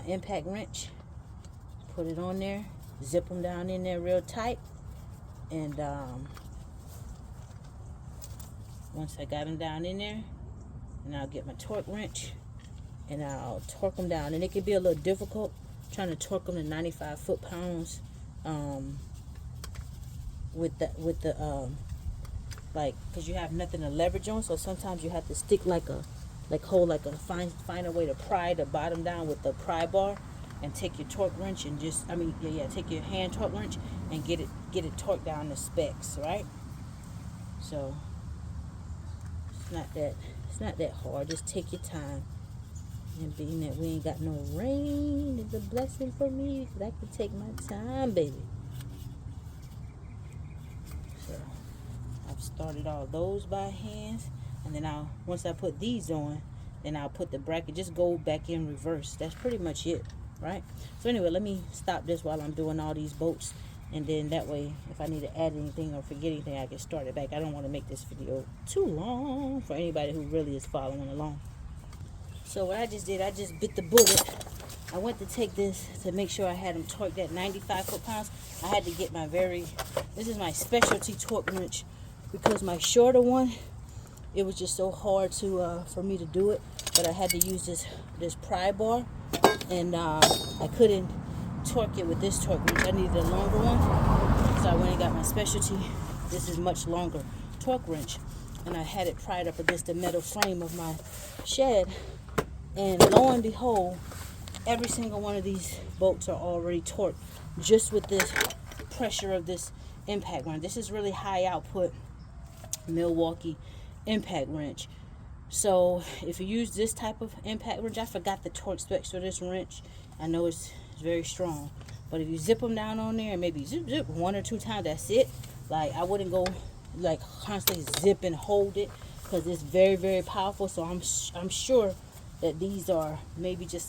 A: impact wrench, put it on there, zip them down in there real tight, and once I got them down in there, and I'll get my torque wrench and I'll torque them down. And it can be a little difficult trying to torque them to 95 foot-pounds with the like, because you have nothing to leverage on. So sometimes you have to stick find a way to pry the bottom down with the pry bar, and take your torque wrench and just, take your hand torque wrench and get it torqued down to specs, right? So it's not that hard. Just take your time. And being that we ain't got no rain, it's a blessing for me, because I can take my time, baby. So I've started all those by hands, and then once I put these on, then I'll put the bracket, just go back in reverse. That's pretty much it, right? So anyway, let me stop this while I'm doing all these bolts, and then that way, if I need to add anything or forget anything, I can start it back. I don't want to make this video too long for anybody who really is following along. So what I just did, I just bit the bullet. I went to take this to make sure I had them torqued at 95 foot-pounds. I had to get this is my specialty torque wrench, because my shorter one, it was just so hard for me to do it. But I had to use this pry bar, and I couldn't torque it with this torque wrench. I needed a longer one, so I went and got my specialty. This is much longer torque wrench, and I had it pried up against the metal frame of my shed. And lo and behold, every single one of these bolts are already torqued just with this pressure of this impact wrench. This is really high output Milwaukee impact wrench. So if you use this type of impact wrench, I forgot the torque specs for this wrench. I know it's very strong, but if you zip them down on there and maybe zip one or two times, that's it. Like, I wouldn't go like constantly zip and hold it, because it's very, very powerful. So I'm sure that these are maybe just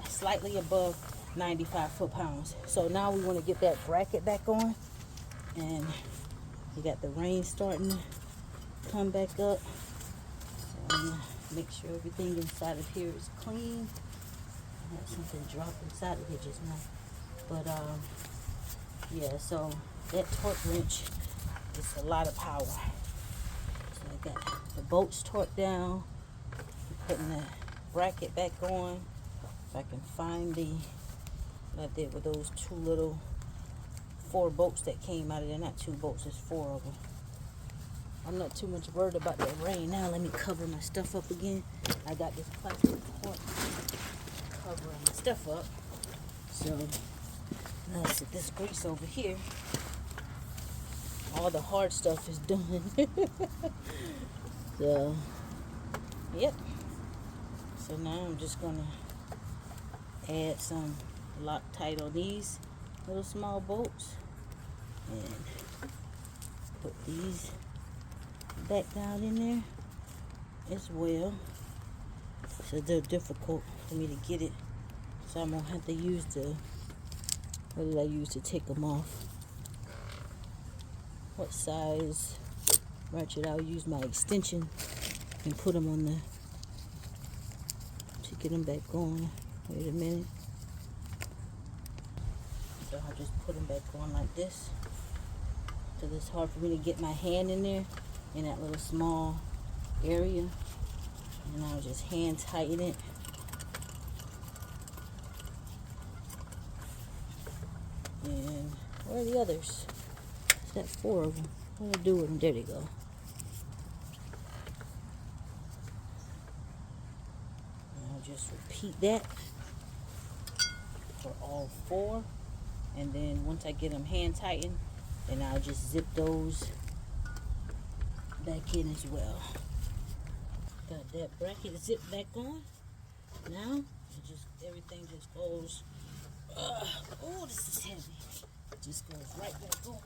A: slightly above 95 foot-pounds. So now we want to get that bracket back on, and you got the rain starting to come back up. So I'm gonna make sure everything inside of here is clean. I had something drop inside of here just now, but yeah. So that torque wrench is a lot of power. So I got the bolts torqued down. I'm putting the bracket back on. If I can find what I did with those two little 4 bolts that came out of there. Not 2 bolts, it's 4 of them. I'm not too much worried about that rain now. Let me cover my stuff up again. I got this plastic part covering my stuff up. So now let's set this grease over here. All the hard stuff is done. So yep. So now I'm just gonna add some Loctite on these little small bolts and put these back down in there as well. So they're difficult for me to get it. So I'm gonna have to use the, what did I use to take them off? What size ratchet? I'll use my extension and put them on the, to get them back on. Wait a minute. So I'll just put them back on like this. Because it's hard for me to get my hand in there in that little small area. And I'll just hand tighten it. And where are the others? Is that 4 of them? What do I do with them? There they go. And I'll just repeat that for all 4. And then once I get them hand tightened, then I'll just zip those back in as well. Got that bracket zipped back on. Now, it just, everything just goes, oh, this is heavy. Just goes right back on.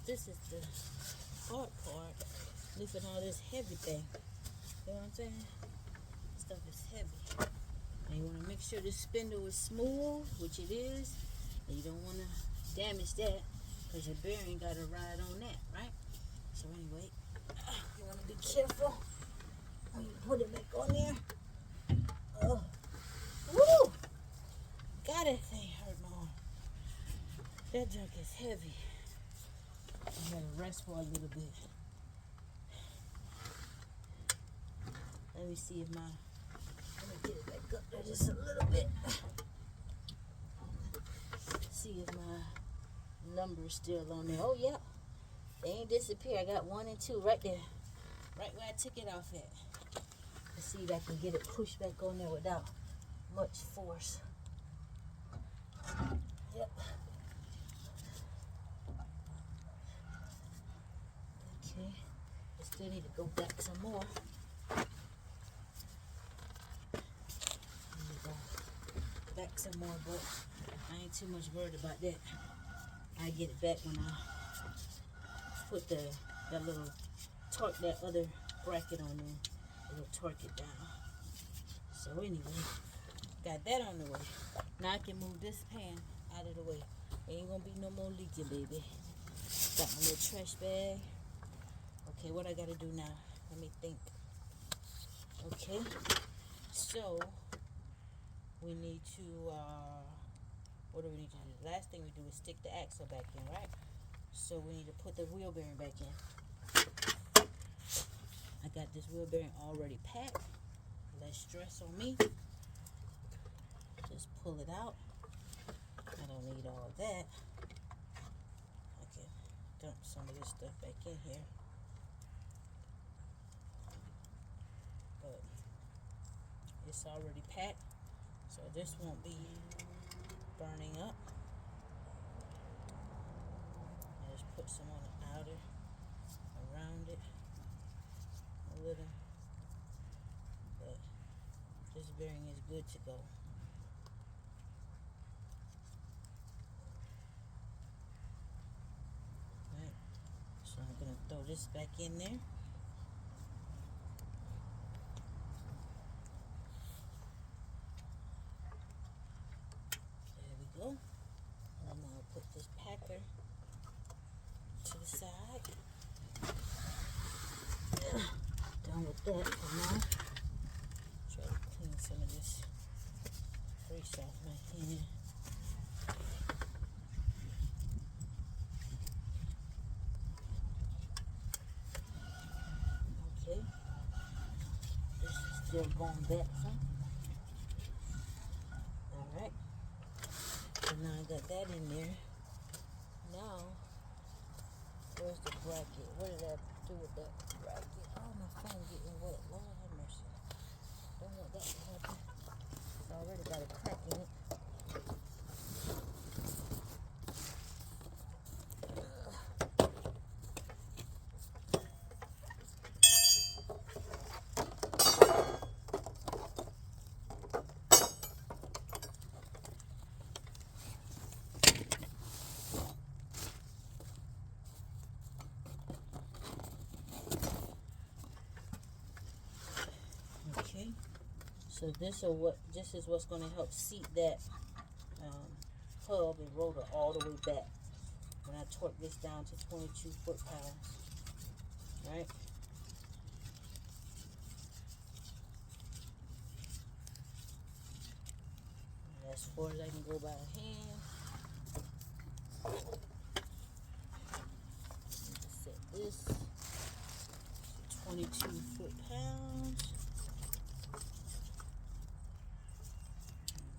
A: This is the hard part, lifting all this heavy thing. You know what I'm saying? This stuff is heavy. And you want to make sure this spindle is smooth, which it is. And you don't want to damage that because your bearing got to ride on that, right? So anyway, you want to be careful when you put it back on there. Oh, woo! God, that thing hurt my arm. That junk is heavy. I'm gonna rest for a little bit. Let me see if let me get it back up there just a little bit. See if my number's still on there. Oh, yeah. They ain't disappear. I got 1 and 2 right there. Right where I took it off at. Let's see if I can get it pushed back on there without much force. Yep. Okay. I still need to go back some more. Back some more, but I ain't too much worried about that. I get it back when I put that little torque, that other bracket on there. It'll torque it down. So anyway, got that on the way. Now I can move this pan out of the way. Ain't gonna be no more leaking, baby. Got my little trash bag. Okay, what I gotta do now? Let me think. Okay, so we need to, what do we need to do? The last thing we do is stick the axle back in, right? So we need to put the wheel bearing back in. I got this wheel bearing already packed. Less stress on me. Just pull it out. I don't need all of that. I can dump some of this stuff back in here. But it's already packed. So this won't be burning up. I just put some on the outer, around it, a little. But this bearing is good to go. Right. So I'm gonna throw this back in there. Go. And I'll put this packer to the side. Done with that for now. Try to clean some of this grease off my hand. Okay. This is still going back some. Alright. So now I got that in there. Now, where's the bracket? What did I do with that bracket? Oh, my phone getting wet. Lord have mercy. Don't want that to happen. I already got a crack in it. So this is what's going to help seat that hub and rotor all the way back when I torque this down to 22 foot-pounds. Right? As far as I can go by hand. Set this 22 foot-pounds.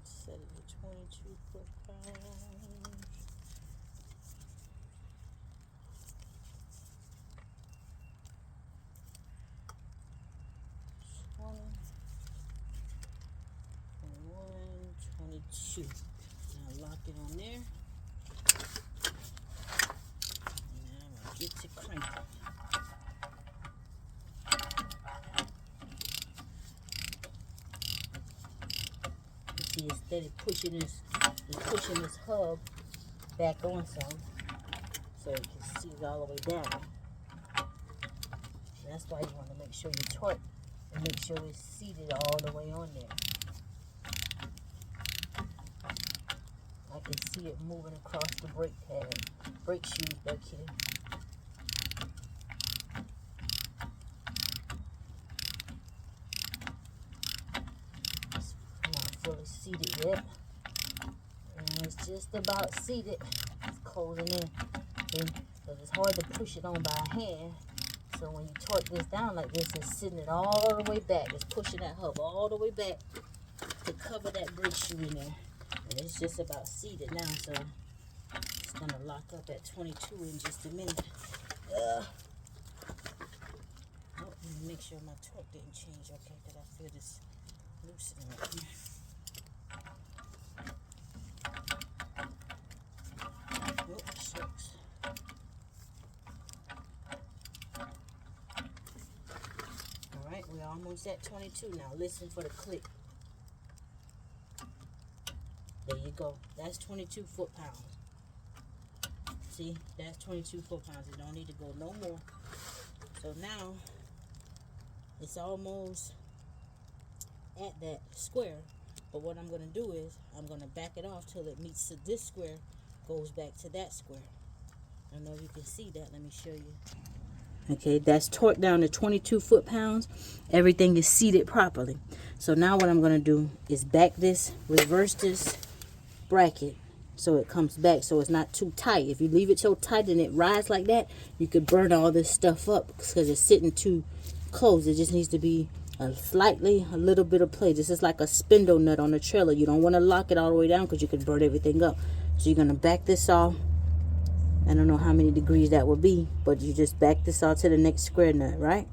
A: Set it to 22 foot-pounds. Now lock it on there. Now I'm going to get to cranking. See, instead of pushing this hub back on some, so you can see it all the way down. That's why you want to make sure you torque and make sure it's seated all the way on there. I can see it moving across the brake pad, brake shoes back here. It's not fully seated yet. And it's just about seated. It's closing in. Because it's hard to push it on by hand. So when you torque this down like this, it's sitting it all the way back. It's pushing that hub all the way back to cover that brake shoe in there. And it's just about seated now, so it's going to lock up at 22 in just a minute. Oh, let me make sure my torque didn't change, okay, because I feel this loosening right here. Oh, shucks. All right, we're almost at 22 now. Listen for the click. There you go. That's 22 foot-pounds. See, that's 22 foot-pounds. It don't need to go no more. So now, it's almost at that square. But what I'm going to do is, I'm going to back it off till it meets this square, goes back to that square. I don't know if you can see that. Let me show you. Okay, that's torqued down to 22 foot-pounds. Everything is seated properly. So now what I'm going to do is back this, reverse this bracket so it comes back so it's not too tight. If you leave it so tight and it rides like that, you could burn all this stuff up because it's sitting too close. It just needs to be a little bit of play. This is like a spindle nut on a trailer. You don't want to lock it all the way down because you could burn everything up. So you're going to back this off. I don't know how many degrees that would be, but you just back this off to the next square nut, right?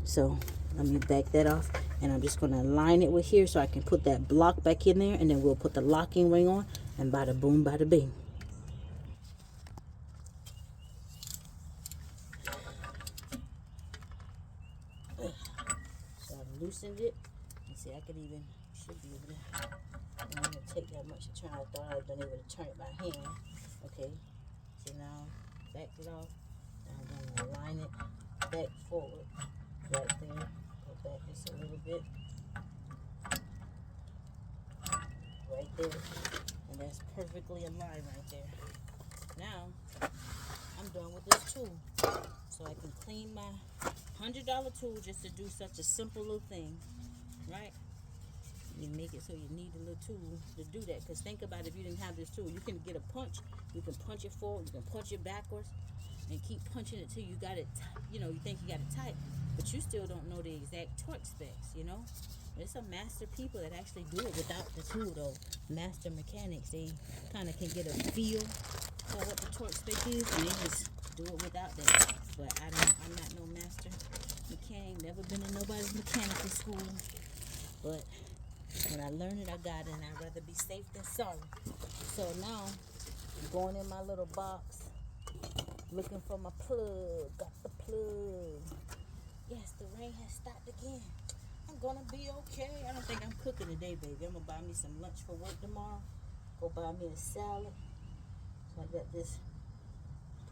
A: So let me back that off, and I'm just going to align it with here so I can put that block back in there, and then we'll put the locking ring on, and bada boom, bada bing. So I've loosened it. You see, I should be able to, I'm not going to take that much to turn. I thought I had been able to turn it by hand. Okay, so now back it off. Now I'm going to align it back forward, right there. Back just a little bit right there, and that's perfectly aligned right there. Now I'm done with this tool, so I can clean my $100 tool just to do such a simple little thing, right? You make it so you need a little tool to do that, because think about it, if you didn't have this tool, you can get a punch, you can punch it forward, you can punch it backwards, and keep punching it till you got it, you think you got it tight, but you still don't know the exact torque specs, There's some master people that actually do it without the tool, though. Master mechanics, they kind of can get a feel for what the torque spec is, and they just do it without that. But I'm not no master mechanic, never been in nobody's mechanical school, but when I learned it, I got it, and I'd rather be safe than sorry. So now, I'm going in my little box, looking for my plug. Got the plug. Yes, the rain has stopped again. I'm gonna be okay. I don't think I'm cooking today, baby. I'm gonna buy me some lunch for work tomorrow. Go buy me a salad. So I got this.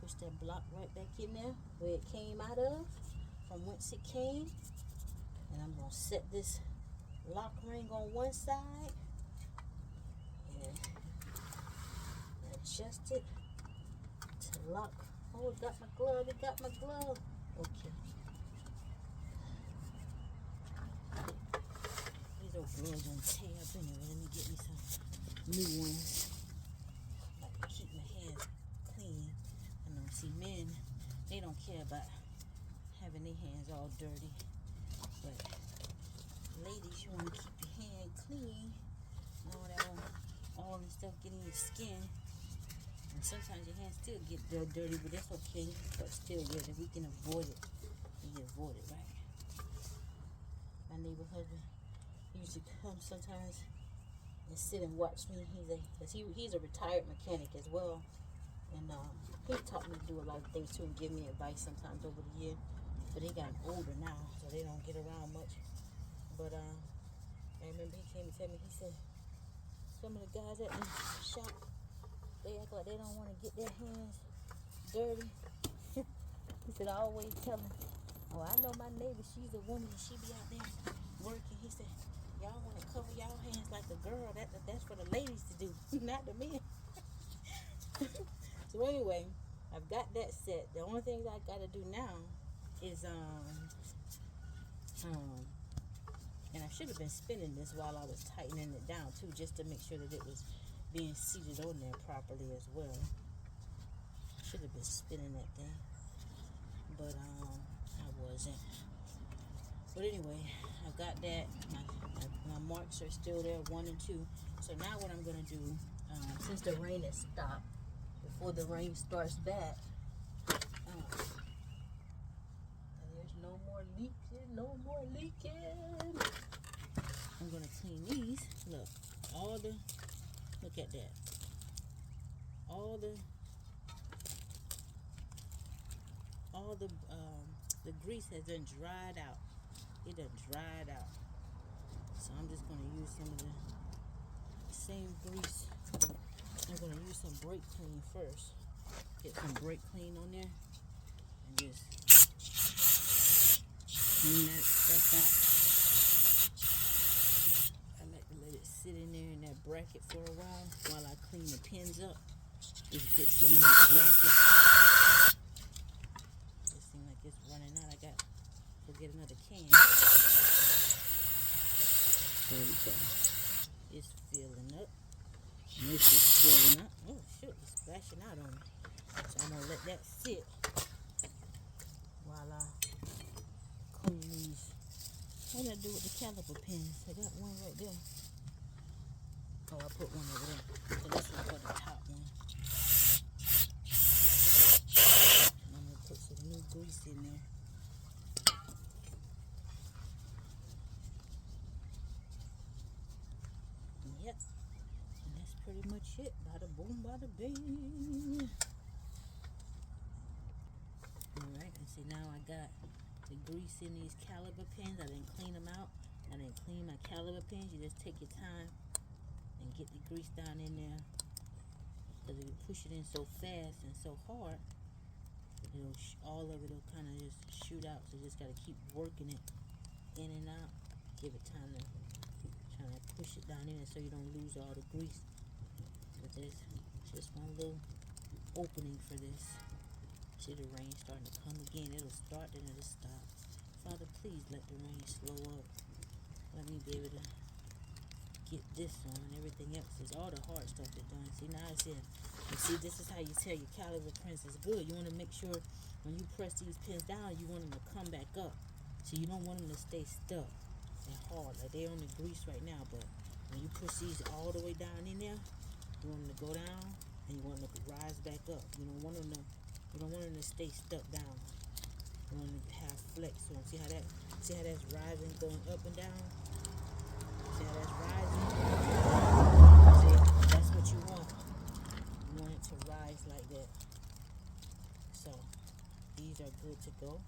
A: Push that block right back in there where it came out of, from whence it came. And I'm gonna set this lock ring on one side and adjust it to lock. Oh, it got my glove. It got my glove. Okay. These old gloves don't tear up anyway. Let me get me some new ones. I like to keep my hands clean. I know, see, men, they don't care about having their hands all dirty. But ladies, you want to keep your hand clean. All that all the stuff getting in your skin. And sometimes your hands still get dirty, but that's okay. But still, yeah, if we can avoid it, we avoid it, right? My neighbor husband used to come sometimes and sit and watch me. He's a retired mechanic as well, and he taught me to do a lot of things too, and give me advice sometimes over the year. But they got older now, so they don't get around much. But I remember he came to tell me. He said some of the guys at the shop, they act like they don't want to get their hands dirty. He said, I always tell them, oh, I know my neighbor, she's a woman and she be out there working. He said, y'all want to cover y'all hands like a girl. That's for the ladies to do, not the men. So anyway, I've got that set. The only things I got to do now is, and I should have been spinning this while I was tightening it down too, just to make sure that it was being seated on there properly as well. I should have been spinning that thing, but I wasn't. But anyway, I've got that. My marks are still there, 1 and 2. So now what I'm gonna do, since the rain has stopped, before the rain starts back, there's no more leaking, no more leaking. I'm gonna clean these. Look at that. All the grease has done dried out. It done dried out. So I'm just gonna use some of the same grease. I'm gonna use some brake clean first. Get some brake clean on there and just clean that stuff out. I like to let it sit in there in that bracket for a while I clean the pins up. Just get some of that bracket. It seems like it's running out. I got to get another can. There we go. It's filling up. This is filling up. Oh shoot, it's splashing out on me. So I'm gonna let that sit while I clean these. What did I do with the caliper pins? I got one right there. Oh, I put one over there. So this is for the top one. And I'm gonna put some new grease in there. Yep. And that's pretty much it. Bada boom, bada bing. Alright, and see now I got the grease in these caliper pins. I didn't clean them out. I didn't clean my caliper pins. You just take your time and get the grease down in there. Because if you push it in so fast and so hard, all of it will kind of just shoot out. So you just got to keep working it in and out. Give it time to try to push it down in there so you don't lose all the grease. But there's just one little opening for this. See the rain starting to come again. It'll start, then it'll stop. Father, please let the rain slow up. Let me be able to get this on and everything else. Is all the hard stuff is done. See, now it's in. And see, this is how you tell your caliper pins is good. You want to make sure when you press these pins down, you want them to come back up. So you don't want them to stay stuck and hard. Like they're on the grease right now, but when you push these all the way down in there, you want them to go down and you want them to rise back up. You don't want them to stay stuck down. You want them to have flex on. See how that's rising, going up and down? See how that's rising? See, that's what you want. You want it to rise like that. So these are good to go.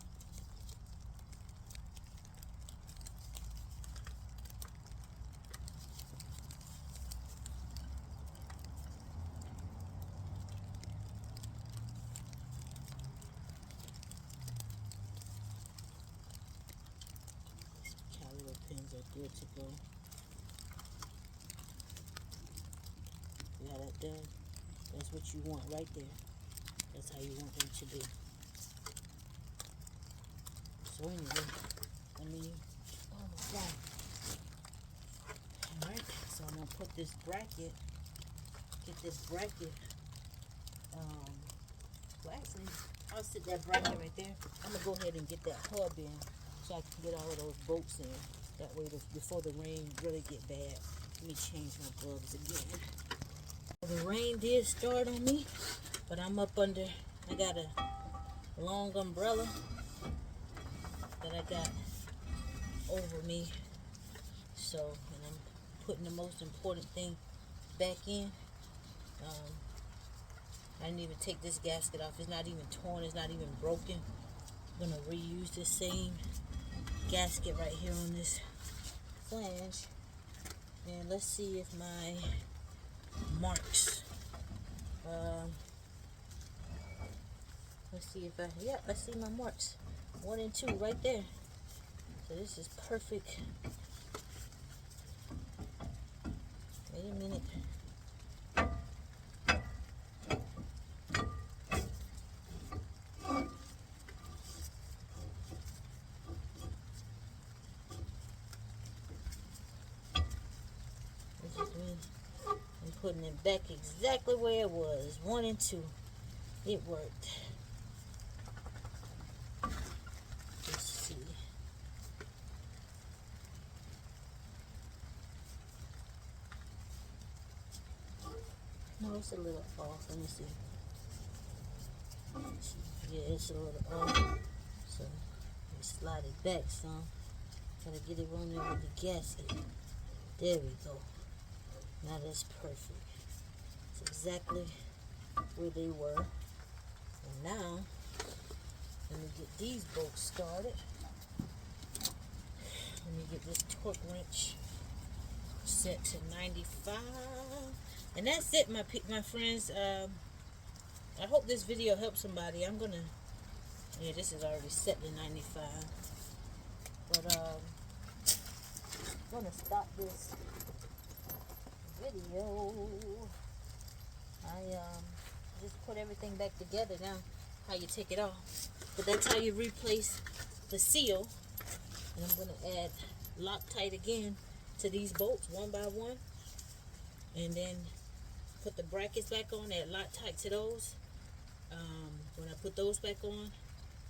A: Caliper pins are good good to go. Yeah, that done. That's what you want right there. That's how you want them to be. So anyway, let me, oh my God. Alright, so I'm going to put this bracket, get this bracket, well actually, I'll sit that bracket right there. I'm going to go ahead and get that hub in so I can get all of those bolts in. That way, before the rain really get bad, let me change my gloves again. The rain did start on me, but I'm up under, I got a long umbrella that I got over me. So, and I'm putting the most important thing back in. I didn't even take this gasket off. It's not even torn. It's not even broken. I'm going to reuse the same gasket right here on this flange. And let's see if my marks, let's see if I, yeah, I see my marks. 1 and 2 right there. So this is perfect. Wait a minute. This is me. I'm putting it back exactly where it was. 1 and 2. It worked. Let's see. No, it's a little off. Let me see. Yeah, it's a little off. So let me slide it back some. Gotta get it on there with the gasket. There we go. Now that's perfect. It's exactly where they were. And now, let me get these bolts started. Let me get this torque wrench set to 95. And that's it, my friends. I hope this video helps somebody. I'm gonna, yeah, this is already set to 95. But I'm gonna stop this video. I just put everything back together now. How you take it off. But that's how you replace the seal. And I'm gonna add Loctite again to these bolts 1 by 1. And then put the brackets back on, add Loctite to those. When I put those back on,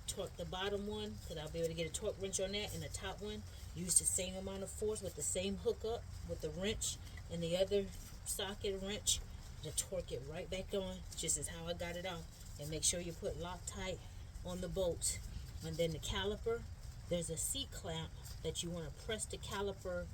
A: torque the bottom one, because I'll be able to get a torque wrench on that, and the top one, use the same amount of force with the same hookup with the wrench and the other socket wrench to torque it right back on, just as how I got it off. And make sure you put Loctite on the bolts. And then the caliper, there's a C-clamp that you want to press the caliper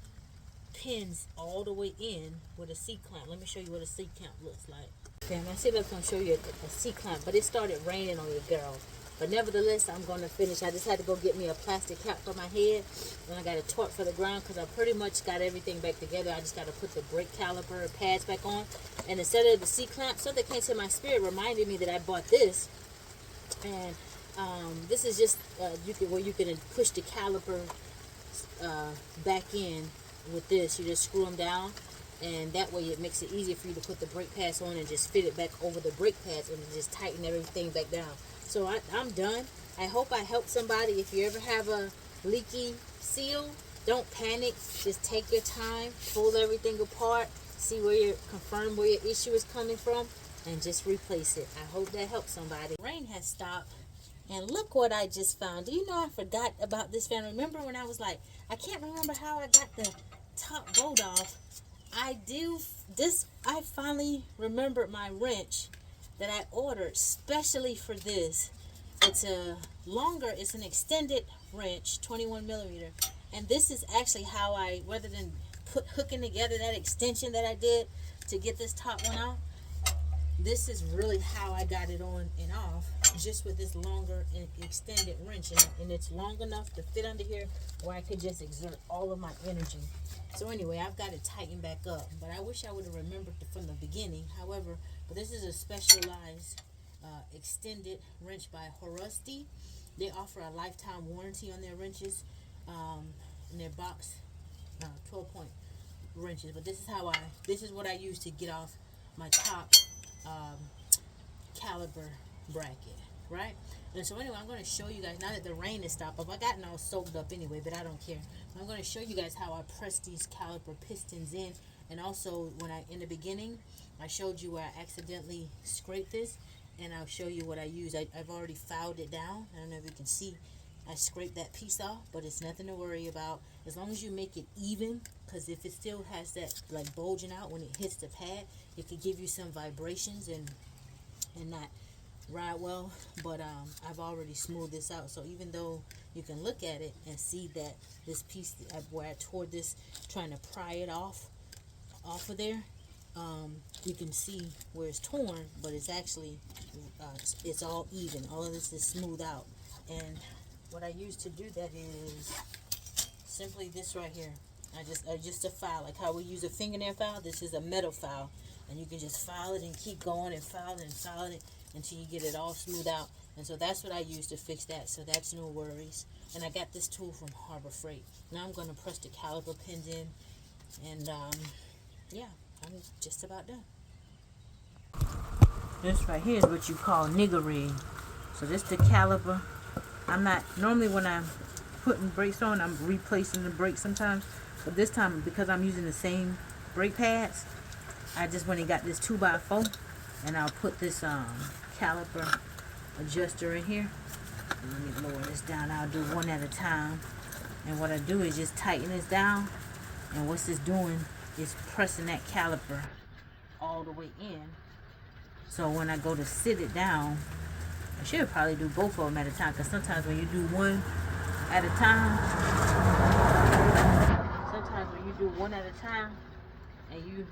A: pins all the way in with a C-clamp. Let me show you what a C-clamp looks like. Okay, I'm going to see if I can show you a C-clamp, but it started raining on your girl. But nevertheless, I'm going to finish. I just had to go get me a plastic cap for my head. And I got a torque for the ground because I pretty much got everything back together. I just got to put the brake caliper pads back on. And instead of the C-clamp, something came to my spirit, reminded me that I bought this. And this is just where you can push the caliper back in with this. You just screw them down. And that way it makes it easier for you to put the brake pads on and just fit it back over the brake pads and just tighten everything back down. So I'm done. I hope I helped somebody. If you ever have a leaky seal, don't panic. Just take your time, pull everything apart, see confirm where your issue is coming from, and just replace it. I hope that helps somebody. Rain has stopped, and look what I just found. Do you know I forgot about this fan? Remember when I was like, I can't remember how I got the top bolt off. I finally remembered my wrench that I ordered specially for this. It's it's an extended wrench, 21 millimeter. And this is actually how rather than hooking together that extension that I did to get this top one off, this is really how I got it on and off, just with this longer and extended wrench. And it's long enough to fit under here where I could just exert all of my energy. So anyway, I've got it tightened back up, but I wish I would have remembered from the beginning. However, but this is a specialized extended wrench by Horusty. They offer a lifetime warranty on their wrenches. In their box, 12-point wrenches. But this is what I use to get off my top um, caliper bracket, right? And so anyway, I'm going to show you guys, now that the rain is stopped up, I gotten all soaked up anyway, but I don't care. I'm going to show you guys how I press these caliper pistons in. And also, in the beginning, I showed you where I accidentally scraped this, and I'll show you what I use. I've already filed it down. I don't know if you can see. I scraped that piece off, but it's nothing to worry about as long as you make it even, because if it still has that like bulging out when it hits the pad, it could give you some vibrations and not ride well. But I've already smoothed this out, so even though you can look at it and see that this piece where I tore this trying to pry it off of there, you can see where it's torn, but it's actually it's all even. All of this is smoothed out. And what I use to do that is simply this right here. I just a file, like how we use a fingernail file. This is a metal file, and you can just file it and keep going and filing and filing it until you get it all smoothed out. And so that's what I use to fix that, so that's no worries. And I got this tool from Harbor Freight. Now I'm going to press the caliper pins in, and yeah, I'm just about done. This right here is what you call nigger rig. So this the caliper. I'm not, normally when I'm putting brakes on, I'm replacing the brakes sometimes. But this time, because I'm using the same brake pads, I just went and got this 2x4, and I'll put this caliper adjuster in here. And let me lower this down. I'll do one at a time. And what I do is just tighten this down. And what's this doing is pressing that caliper all the way in. So when I go to sit it down, I should probably do both of them at a time, because sometimes when you do one at a time, and you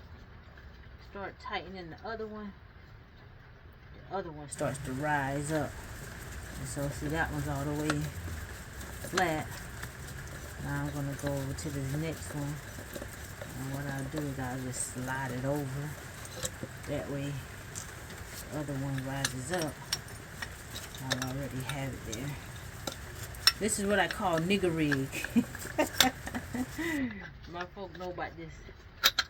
A: start tightening the other one starts to rise up. And so see, that one's all the way flat. Now I'm going to go over to this next one, and what I'll do is I'll just slide it over. That way the other one rises up. I already have it there. This is what I call nigger rig. My folk know about this.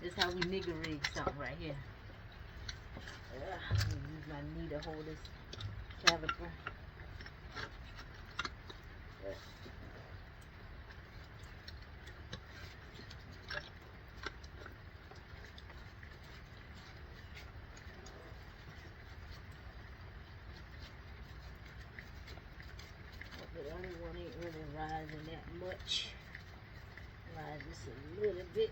A: This is how we nigger rig something right here. I'm gonna use my knee to hold this caliper. The other one ain't really rising that much. Rise just a little bit.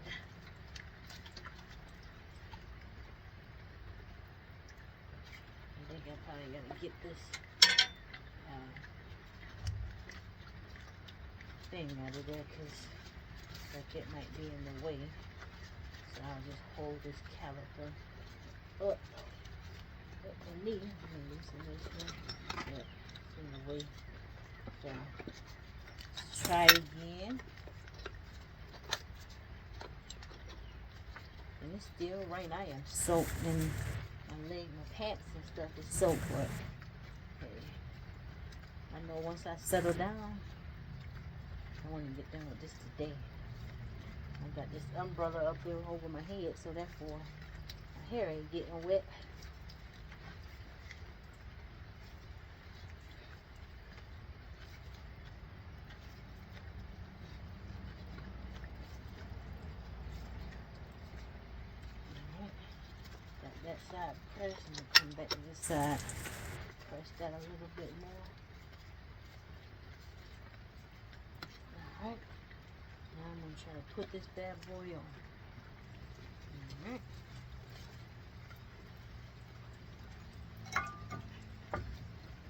A: I think I probably gotta get this thing out of there, because like it might be in the way. So I'll just hold this caliper up my knee. Let me loosen this one. Yep, it's in the way. So try again. And it's still rain. I am soaked in my leg, my pants and stuff is soaked, but hey, I know once I settle down, I want to get done with this today. I got this umbrella up here over my head, so therefore my hair ain't getting wet. That side press, and come back to this side. Press that a little bit more. Alright. Now I'm going to try to put this bad boy on. Alright.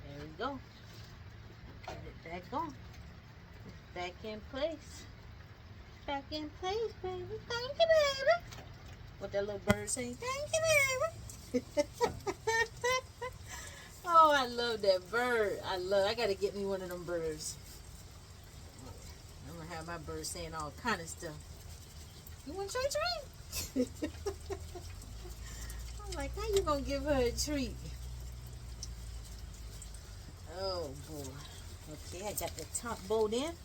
A: There we go. Put it back on. It's back in place. Back in place, baby. Thank you, baby. What that little bird saying? Thank you, baby. Oh, I love that bird. I gotta get me one of them birds. I'm gonna have my bird saying all kind of stuff. You want a treat? I'm like, how you gonna give her a treat? Oh boy. Okay, I got the top bolt in.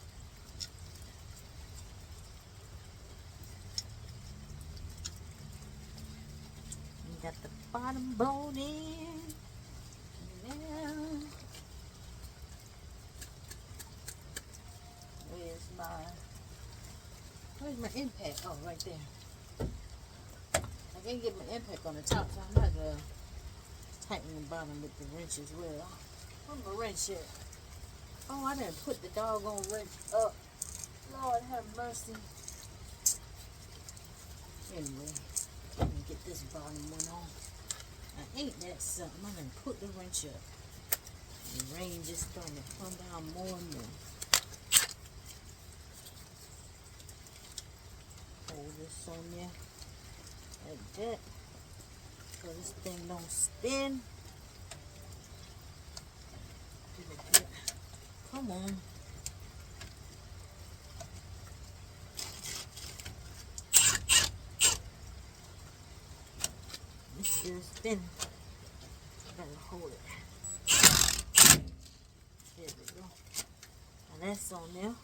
A: bottom bone in. Now, where's my impact? Oh, right there. I can't get my impact on the top, so I'm not gonna tighten the bottom with the wrench as well. Where's my wrench at? Oh, I didn't put the doggone wrench up. Lord have mercy. Anyway, let me get this bottom one on. Now, ain't that something? I done put the wrench up. The rain just starting to come down more and more. Hold this on there like that, so this thing don't spin. Come on. It's still spinning. Gotta hold it. There we go. And that's on there.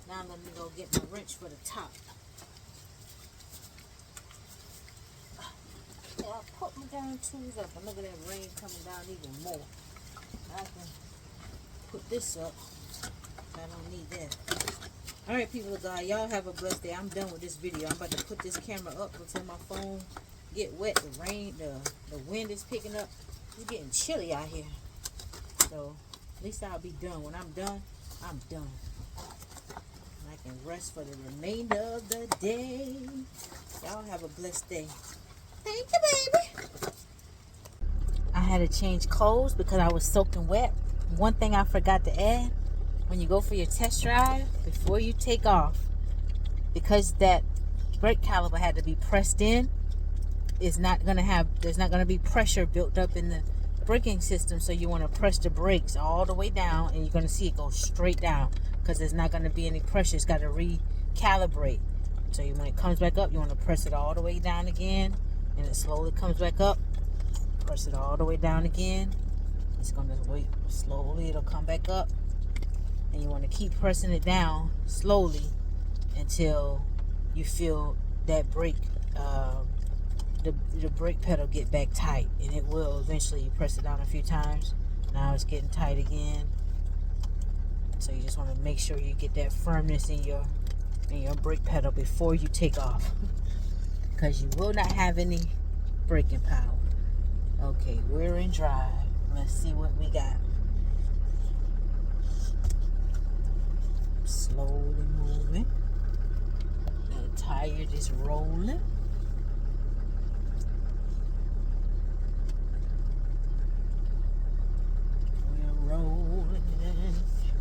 A: Now let me go get my wrench for the top. Yeah, I put my damn tools up, and look at that rain coming down even more. I can put this up. I don't need that. Alright, people of God, y'all have a blessed day. I'm done with this video. I'm about to put this camera up before my phone get wet. The rain, the wind is picking up. It's getting chilly out here. So at least I'll be done. When I'm done, I'm done. And I can rest for the remainder of the day. Y'all have a blessed day. Thank you, baby. I had to change clothes because I was soaking wet. One thing I forgot to add, when you go for your test drive, before you take off, because that brake caliper had to be pressed in, there's not going to be pressure built up in the braking system, so you want to press the brakes all the way down, and you're going to see it go straight down, because there's not going to be any pressure. It's got to recalibrate. So when it comes back up, you want to press it all the way down again, and it slowly comes back up. Press it all the way down again. It's going to wait slowly. It'll come back up. And you want to keep pressing it down slowly until you feel that brake, the brake pedal get back tight. And it will eventually. You press it down a few times. Now it's getting tight again. So you just want to make sure you get that firmness in your brake pedal before you take off. Because you will not have any braking power. Okay, we're in drive. Let's see what we got. Slowly moving. The tire just rolling. We're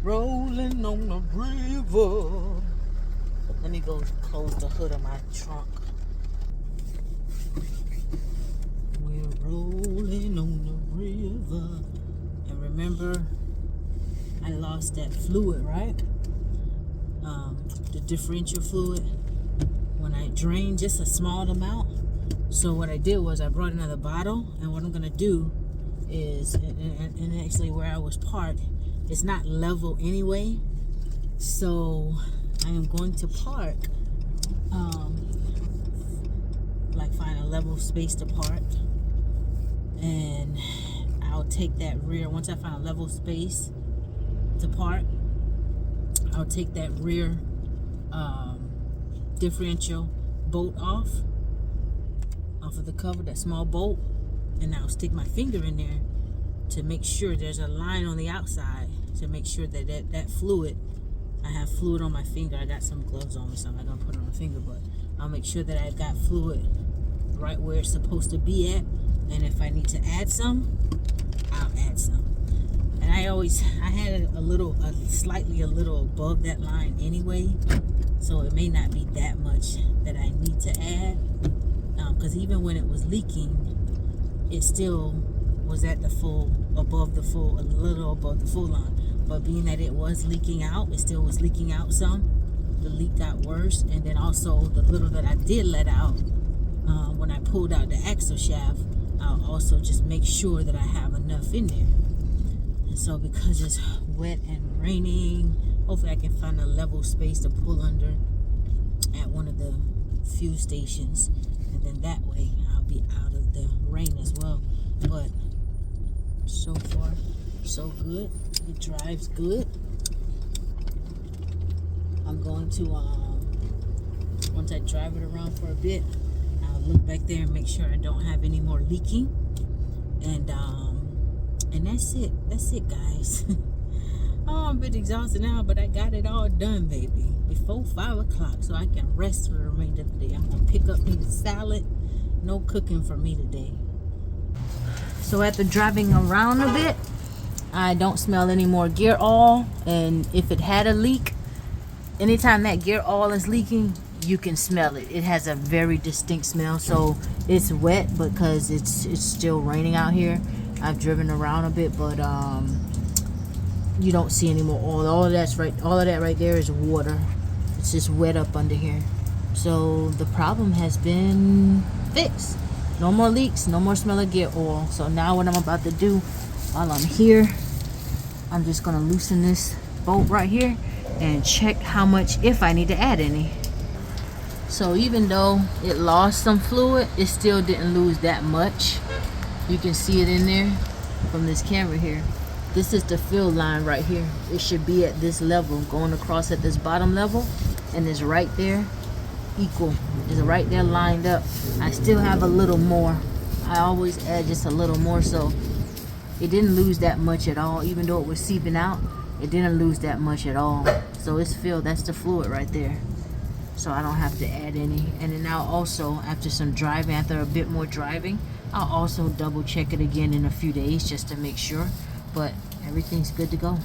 A: rolling on the river. Let me go close the hood of my trunk. We're rolling on the river. And remember, I lost that fluid, right? The differential fluid. When I drained just a small amount. So what I did was I brought another bottle, and what I'm gonna do is, and actually where I was parked, it's not level anyway. So I am going to park, like find a level space to park, and I'll take that rear, once I find a level space to park, I'll take that rear differential bolt off of the cover, that small bolt, and I'll stick my finger in there to make sure there's a line on the outside to make sure that that fluid, I have fluid on my finger. I got some gloves on me, so I'm not gonna put it on my finger, but I'll make sure that I've got fluid right where it's supposed to be at, and if I need to add some, I'll add some. And I had it slightly a little above that line anyway, so it may not be that much that I need to add, because even when it was leaking, it still was at the full, a little above the full line. But being that it was leaking out, it still was leaking out some. The leak got worse, and then also the little that I did let out, when I pulled out the axle shaft, I'll also just make sure that I have enough in there. And so because it's wet and raining, hopefully I can find a level space to pull under at one of the fuel stations, and then that way I'll be be out of the rain as well. But so far, so good. It drives good. I'm going to, once I drive it around for a bit, I'll look back there and make sure I don't have any more leaking. And that's it. That's it, guys. Oh, I'm a bit exhausted now, but I got it all done, baby, before 5 o'clock, so I can rest for the remainder of the day. I'm gonna pick up me the salad. No cooking for me today. So after driving around a bit, I don't smell any more gear oil. And if it had a leak, anytime that gear oil is leaking, you can smell it. It has a very distinct smell. So it's wet because it's still raining out here. I've driven around a bit, but you don't see any more oil. All of that right there is water. It's just wet up under here. So the problem has been fixed. No more leaks, no more smell of gear oil. So now what I'm about to do while I'm here, I'm just gonna loosen this bolt right here and check how much, if I need to add any. So even though it lost some fluid, it still didn't lose that much. You can see it in there from this camera here. This is the fill line right here. It should be at this level, going across at this bottom level, and it's right there, equal. It's right there lined up. I still have a little more. I always add just a little more, so it didn't lose that much at all. Even though it was seeping out, it didn't lose that much at all. So it's filled. That's the fluid right there. So I don't have to add any. And then I'll also, after some driving, after a bit more driving, I'll also double check it again in a few days just to make sure. But everything's good to go.